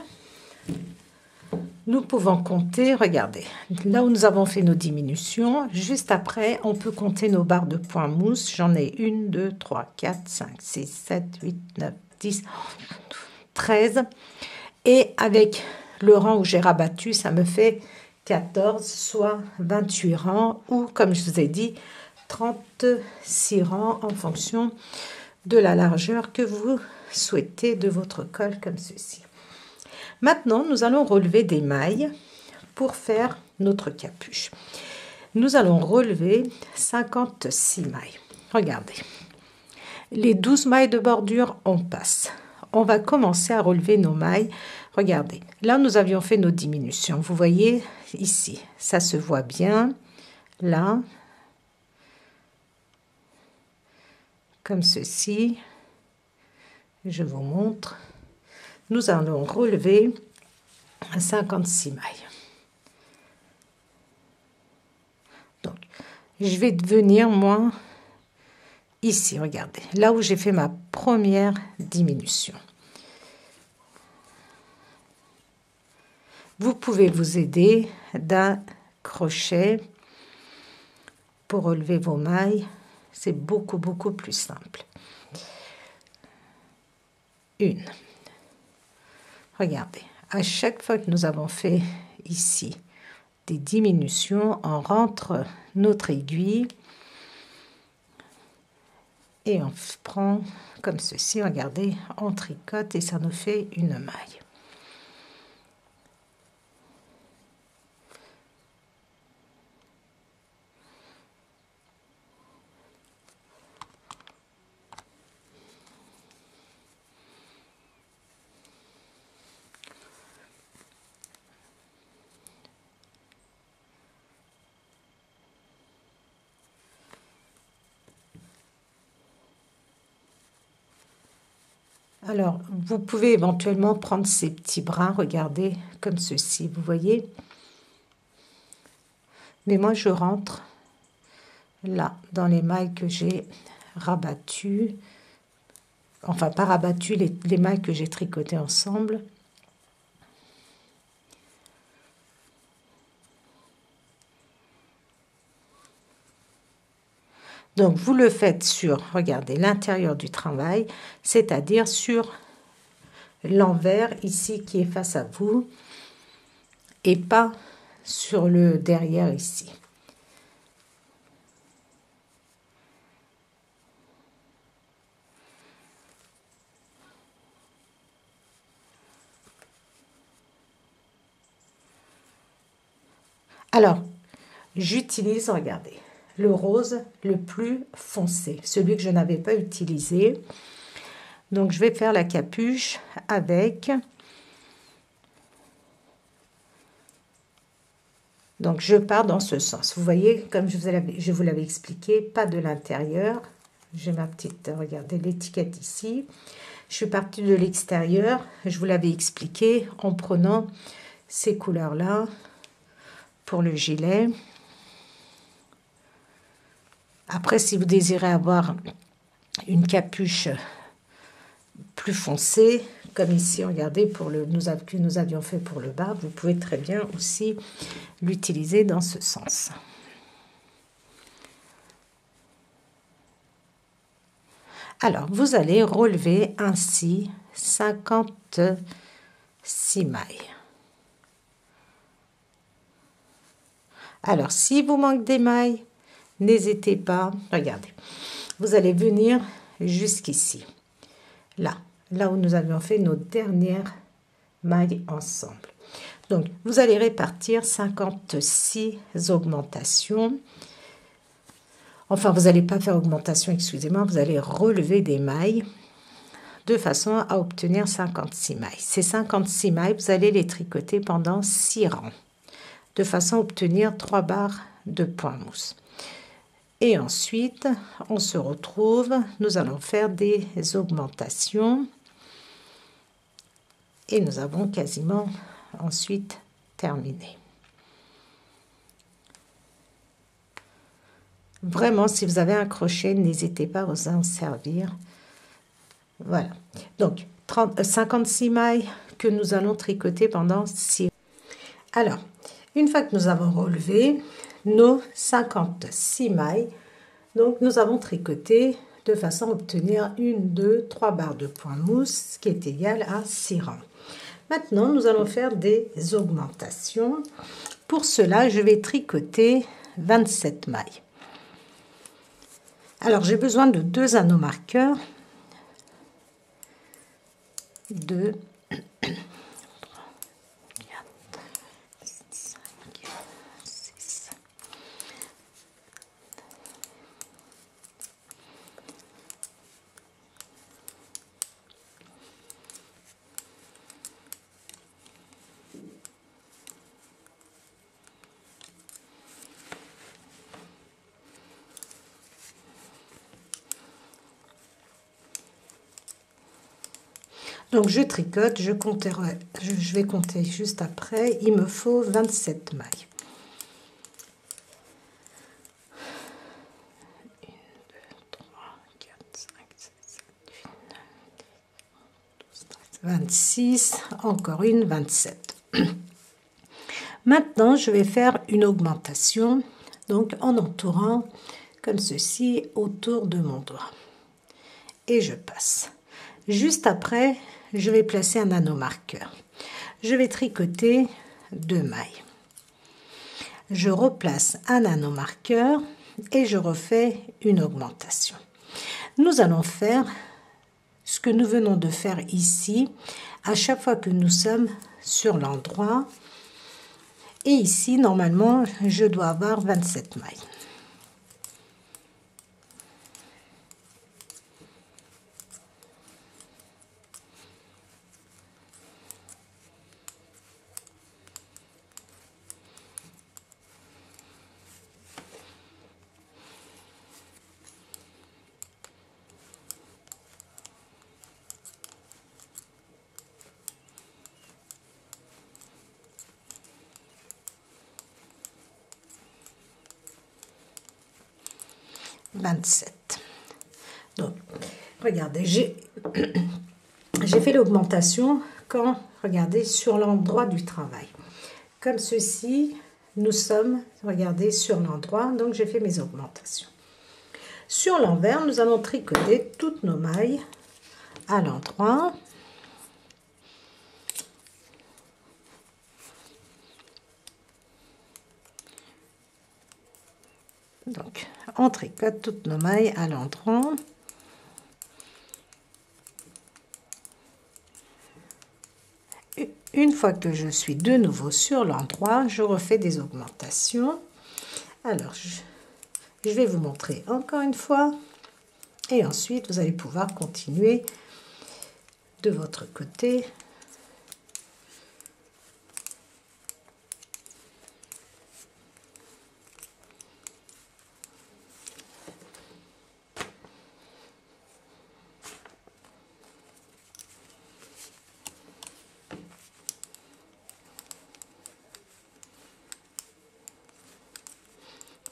Speaker 1: nous pouvons compter, regardez, là où nous avons fait nos diminutions, juste après, on peut compter nos barres de point mousse. J'en ai 1, 2, 3, 4, 5, 6, 7, 8, 9, 10, 13. Et avec le rang où j'ai rabattu, ça me fait 14, soit 28 rangs, ou comme je vous ai dit, 36 rangs en fonction de la largeur que vous souhaitez de votre col comme ceci. Maintenant, nous allons relever des mailles pour faire notre capuche. Nous allons relever 56 mailles. Regardez, les 12 mailles de bordure, on passe. On va commencer à relever nos mailles. Regardez, là, nous avions fait nos diminutions. Vous voyez ici, ça se voit bien. Là, comme ceci. Je vous montre. Nous allons relever 56 mailles. Donc, je vais venir, moi, ici, regardez, là où j'ai fait ma première diminution. Vous pouvez vous aider d'un crochet pour relever vos mailles. C'est beaucoup, beaucoup plus simple. Une. Regardez, à chaque fois que nous avons fait ici des diminutions, on rentre notre aiguille Et on prend comme ceci, regardez, on tricote et ça nous fait une maille. Alors, vous pouvez éventuellement prendre ces petits brins, regardez, comme ceci, vous voyez. Mais moi, je rentre là, dans les mailles que j'ai rabattues. Enfin, pas rabattues, les mailles que j'ai tricotées ensemble. Donc, vous le faites sur, regardez, l'intérieur du travail, c'est-à-dire sur l'envers ici qui est face à vous et pas sur le derrière ici. Alors, j'utilise, regardez, le rose le plus foncé, celui que je n'avais pas utilisé. Donc, je vais faire la capuche avec... Donc, je pars dans ce sens. Vous voyez, comme je vous l'avais expliqué, pas de l'intérieur. J'ai ma petite, regardez, l'étiquette ici. Je suis partie de l'extérieur. Je vous l'avais expliqué en prenant ces couleurs-là pour le gilet. Après, si vous désirez avoir une capuche plus foncée, comme ici, regardez, pour que nous avions fait pour le bas, vous pouvez très bien aussi l'utiliser dans ce sens. Alors, vous allez relever ainsi 56 mailles. Alors, si vous manque des mailles, n'hésitez pas, regardez, vous allez venir jusqu'ici, là où nous avions fait nos dernières mailles ensemble. Donc, vous allez répartir 56 augmentations. Enfin, vous n'allez pas faire augmentation, excusez-moi, vous allez relever des mailles de façon à obtenir 56 mailles. Ces 56 mailles, vous allez les tricoter pendant 6 rangs, de façon à obtenir 3 barres de point mousse. Et ensuite, on se retrouve, nous allons faire des augmentations. Et nous avons quasiment ensuite terminé. Vraiment, si vous avez un crochet, n'hésitez pas à vous en servir. Voilà. Donc, 56 mailles que nous allons tricoter pendant 6. Alors, une fois que nous avons relevé nos 56 mailles, donc nous avons tricoté de façon à obtenir 1, 2, 3 barres de point mousse, ce qui est égal à 6 rangs. Maintenant, nous allons faire des augmentations. Pour cela, je vais tricoter 27 mailles. Alors, j'ai besoin de 2 anneaux marqueurs. 2, 3, 4, 5, 6. Donc, je tricote, je vais compter juste après. Il me faut 27 mailles. 1, 2, 3, 4, 5, 6, 7, 8, 9, 10, 12, 13, 26. Encore une, 27. Maintenant, je vais faire une augmentation, donc en entourant comme ceci autour de mon doigt. Et je passe. Juste après, je vais placer un anneau marqueur. Je vais tricoter 2 mailles. Je replace un anneau marqueur et je refais une augmentation. Nous allons faire ce que nous venons de faire ici, à chaque fois que nous sommes sur l'endroit. Et ici, normalement, je dois avoir 27 mailles. Donc, regardez, j'ai fait l'augmentation quand, regardez, sur l'endroit du travail. Comme ceci, nous sommes, regardez, sur l'endroit, donc j'ai fait mes augmentations. Sur l'envers, nous allons tricoter toutes nos mailles à l'endroit. Donc, on tricote toutes nos mailles à l'endroit. Une fois que je suis de nouveau sur l'endroit, je refais des augmentations. Alors, je vais vous montrer encore une fois. Et ensuite, vous allez pouvoir continuer de votre côté.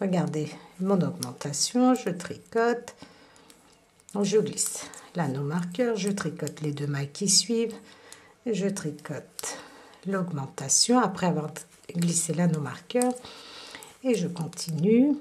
Speaker 1: Regardez mon augmentation, je tricote, je glisse l'anneau marqueur, je tricote les deux mailles qui suivent, je tricote l'augmentation après avoir glissé l'anneau marqueur et je continue.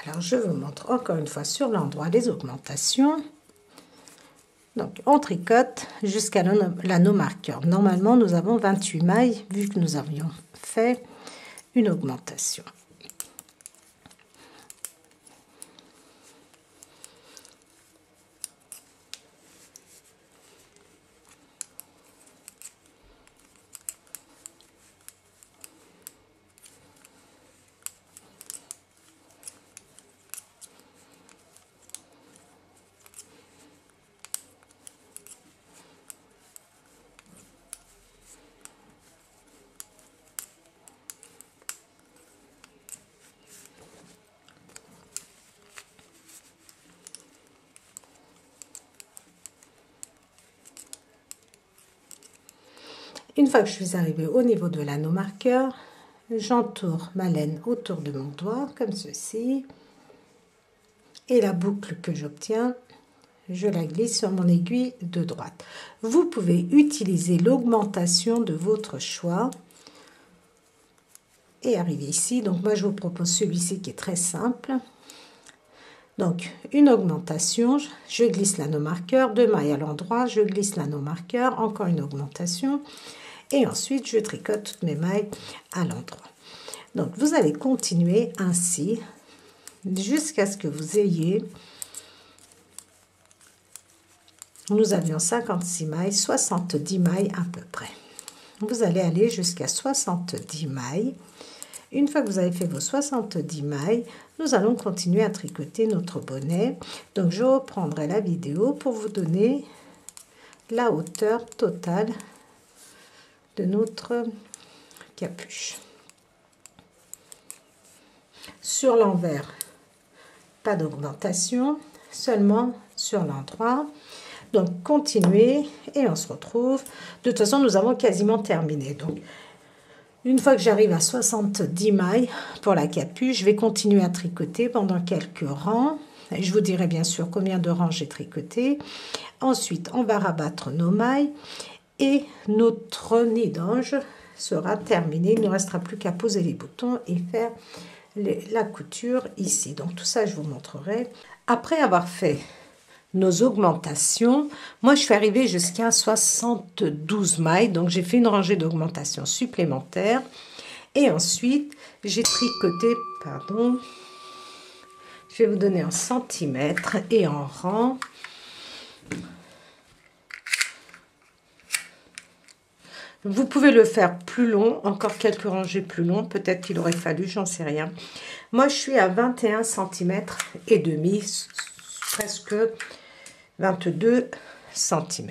Speaker 1: Alors, je vous montre encore une fois sur l'endroit les augmentations. Donc, on tricote jusqu'à l'anneau marqueur. Normalement, nous avons 28 mailles vu que nous avions fait une augmentation. Une fois que je suis arrivée au niveau de l'anneau marqueur, j'entoure ma laine autour de mon doigt, comme ceci. Et la boucle que j'obtiens, je la glisse sur mon aiguille de droite. Vous pouvez utiliser l'augmentation de votre choix et arriver ici. Donc moi, je vous propose celui-ci qui est très simple. Donc, une augmentation, je glisse l'anneau marqueur, 2 mailles à l'endroit, je glisse l'anneau marqueur, encore une augmentation. Et ensuite, je tricote toutes mes mailles à l'endroit. Donc, vous allez continuer ainsi jusqu'à ce que vous ayez, nous avions 56 mailles, 70 mailles à peu près. Vous allez aller jusqu'à 70 mailles. Une fois que vous avez fait vos 70 mailles, nous allons continuer à tricoter notre bonnet. Donc, je reprendrai la vidéo pour vous donner la hauteur totale de notre capuche. Sur l'envers, pas d'augmentation, seulement sur l'endroit. Donc, continuez et on se retrouve. De toute façon, nous avons quasiment terminé. Donc, Une fois que j'arrive à 70 mailles pour la capuche, je vais continuer à tricoter pendant quelques rangs. Je vous dirai bien sûr combien de rangs j'ai tricoté. Ensuite, on va rabattre nos mailles et notre nid d'ange sera terminé. Il ne restera plus qu'à poser les boutons et faire la couture ici. Donc tout ça, je vous montrerai. Après avoir fait nos augmentations, moi je suis arrivée jusqu'à 72 mailles, donc j'ai fait une rangée d'augmentation supplémentaire et ensuite j'ai tricoté, pardon, je vais vous donner en centimètres et en rang. Vous pouvez le faire plus long, encore quelques rangées plus longs, peut-être qu'il aurait fallu, j'en sais rien. Moi je suis à 21 cm et demi, presque 22 cm.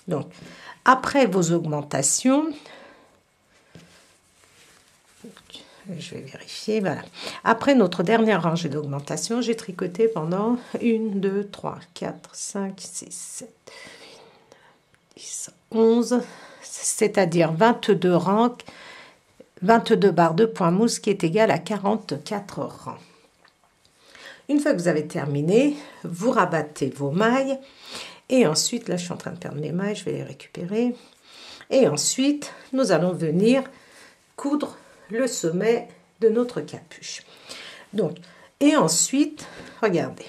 Speaker 1: Donc, après vos augmentations, je vais vérifier, voilà. Après notre dernière rangée d'augmentation, j'ai tricoté pendant 1, 2, 3, 4, 5, 6, 7, 8, 10, 11, c'est-à-dire 22 rangs, 22 barres de point mousse qui est égal à 44 rangs. Une fois que vous avez terminé, vous rabattez vos mailles et ensuite, là je suis en train de perdre mes mailles, je vais les récupérer. Et ensuite, nous allons venir coudre le sommet de notre capuche. Donc, et ensuite, regardez,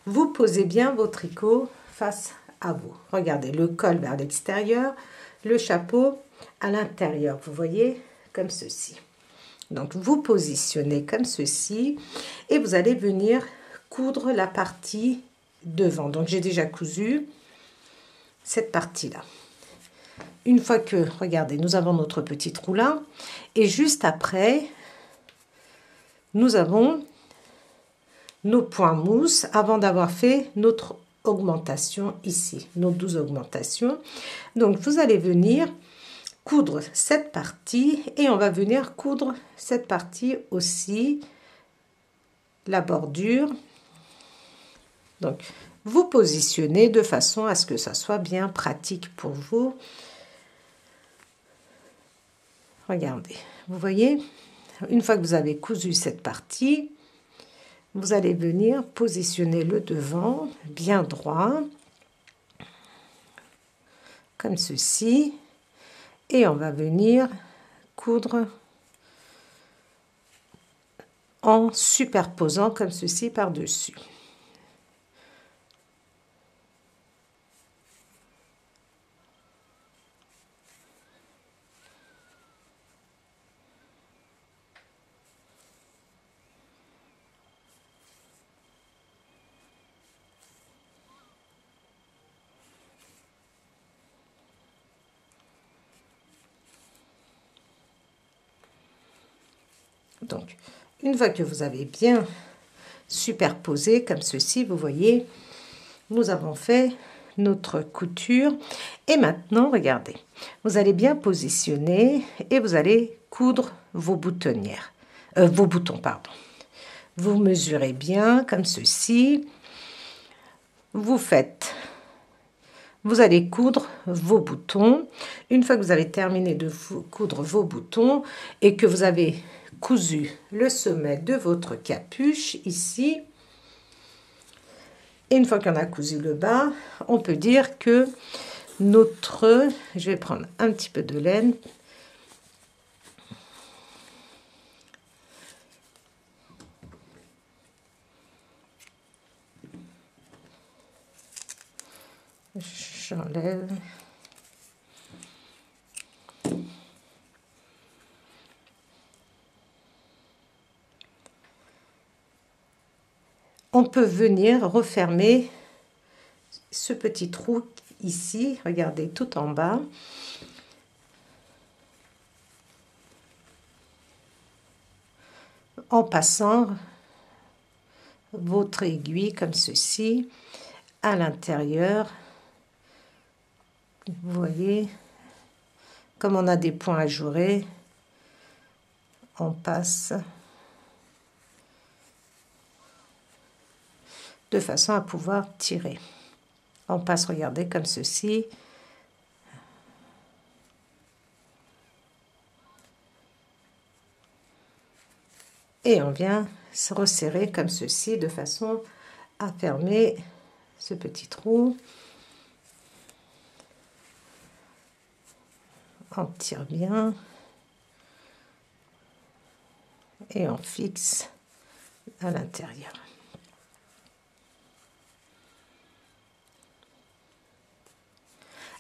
Speaker 1: vous posez bien vos tricots face à vous. Regardez, le col vers l'extérieur, le chapeau à l'intérieur, vous voyez, comme ceci. Donc, vous positionnez comme ceci et vous allez venir coudre la partie devant. Donc, j'ai déjà cousu cette partie-là. Une fois que, regardez, nous avons notre petit trou là et juste après, nous avons nos points mousse avant d'avoir fait notre augmentation ici, nos 12 augmentations. Donc, vous allez venir coudre cette partie et on va venir coudre cette partie aussi, la bordure. Donc vous positionnez de façon à ce que ça soit bien pratique pour vous. Regardez, vous voyez, une fois que vous avez cousu cette partie, vous allez venir positionner le devant bien droit comme ceci. Et on va venir coudre en superposant comme ceci par-dessus. Donc, une fois que vous avez bien superposé comme ceci, vous voyez, nous avons fait notre couture. Et maintenant, regardez, vous allez bien positionner et vous allez coudre vos boutonnières, vos boutons, pardon. Vous mesurez bien comme ceci. Vous allez coudre vos boutons. Une fois que vous avez terminé de coudre vos boutons et que vous avez cousu le sommet de votre capuche ici, et une fois qu'on a cousu le bas, on peut dire que notre... Je vais prendre un petit peu de laine. J'enlève. On peut venir refermer ce petit trou ici, regardez, tout en bas. En passant votre aiguille comme ceci à l'intérieur. Vous voyez, comme on a des points ajourés, on passe de façon à pouvoir tirer. On passe, regardez, comme ceci. Et on vient se resserrer comme ceci de façon à fermer ce petit trou. On tire bien et on fixe à l'intérieur.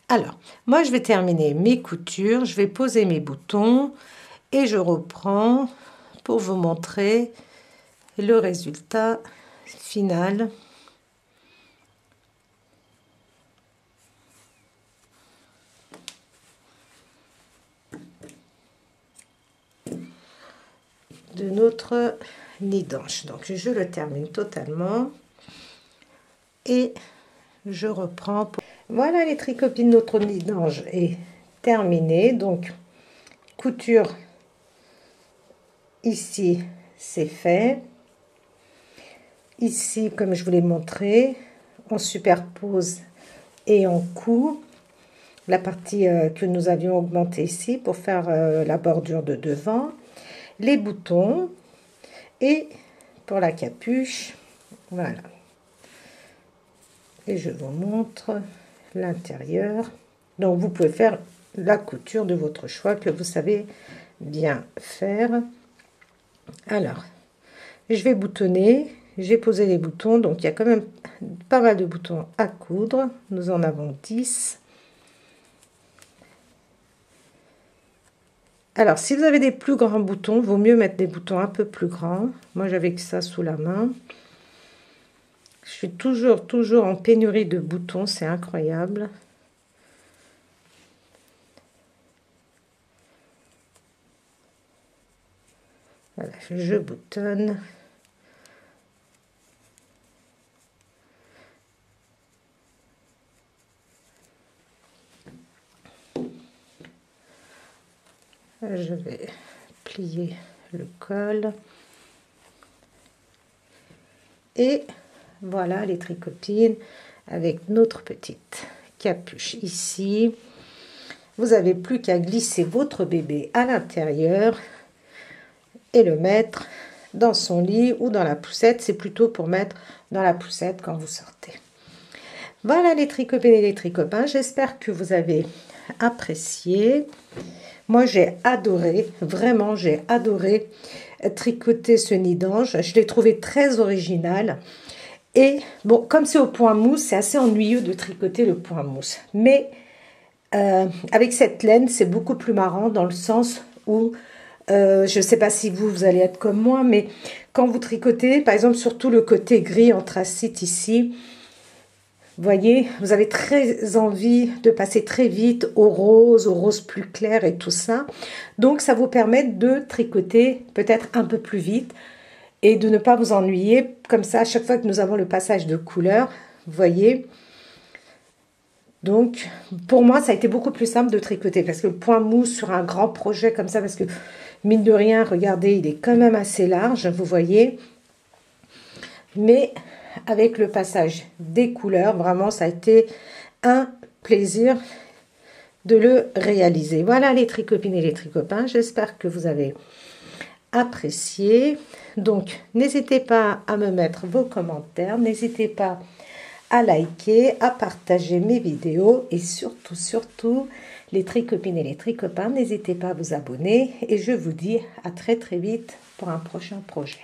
Speaker 1: Alors, moi je vais terminer mes coutures, je vais poser mes boutons et je reprends pour vous montrer le résultat final. De notre nid d'ange. Donc je le termine totalement et je reprends. Voilà les tricopines, notre nid d'ange est terminé. Donc couture ici, c'est fait. Ici, comme je vous l'ai montré, on superpose et on coud la partie que nous avions augmentée ici pour faire la bordure de devant. Les boutons et pour la capuche, voilà. Et je vous montre l'intérieur. Donc vous pouvez faire la couture de votre choix que vous savez bien faire. Alors, je vais boutonner. J'ai posé les boutons, donc il y a quand même pas mal de boutons à coudre. Nous en avons 10. Alors, si vous avez des plus grands boutons, vaut mieux mettre des boutons un peu plus grands. Moi, j'avais que ça sous la main. Je suis toujours en pénurie de boutons, c'est incroyable. Voilà, je boutonne. Je vais plier le col. Et voilà les tricopines avec notre petite capuche ici. Vous n'avez plus qu'à glisser votre bébé à l'intérieur et le mettre dans son lit ou dans la poussette. C'est plutôt pour mettre dans la poussette quand vous sortez. Voilà les tricopines et les tricopains. J'espère que vous avez apprécié. Moi, j'ai adoré, vraiment, j'ai adoré tricoter ce nid d'ange. Je l'ai trouvé très original. Et bon, comme c'est au point mousse, c'est assez ennuyeux de tricoter le point mousse. Mais avec cette laine, c'est beaucoup plus marrant dans le sens où, je ne sais pas si vous allez être comme moi, mais quand vous tricotez, par exemple, surtout le côté gris anthracite ici, vous voyez, vous avez très envie de passer très vite au rose plus clair et tout ça. Donc, ça vous permet de tricoter peut-être un peu plus vite et de ne pas vous ennuyer. Comme ça, à chaque fois que nous avons le passage de couleur, vous voyez. Donc, pour moi, ça a été beaucoup plus simple de tricoter parce que le point mousse sur un grand projet comme ça, parce que mine de rien, regardez, il est quand même assez large, vous voyez. Mais avec le passage des couleurs, vraiment, ça a été un plaisir de le réaliser. Voilà les tricopines et les tricopains, j'espère que vous avez apprécié. Donc, n'hésitez pas à me mettre vos commentaires, n'hésitez pas à liker, à partager mes vidéos et surtout, les tricopines et les tricopains, n'hésitez pas à vous abonner et je vous dis à très vite pour un prochain projet.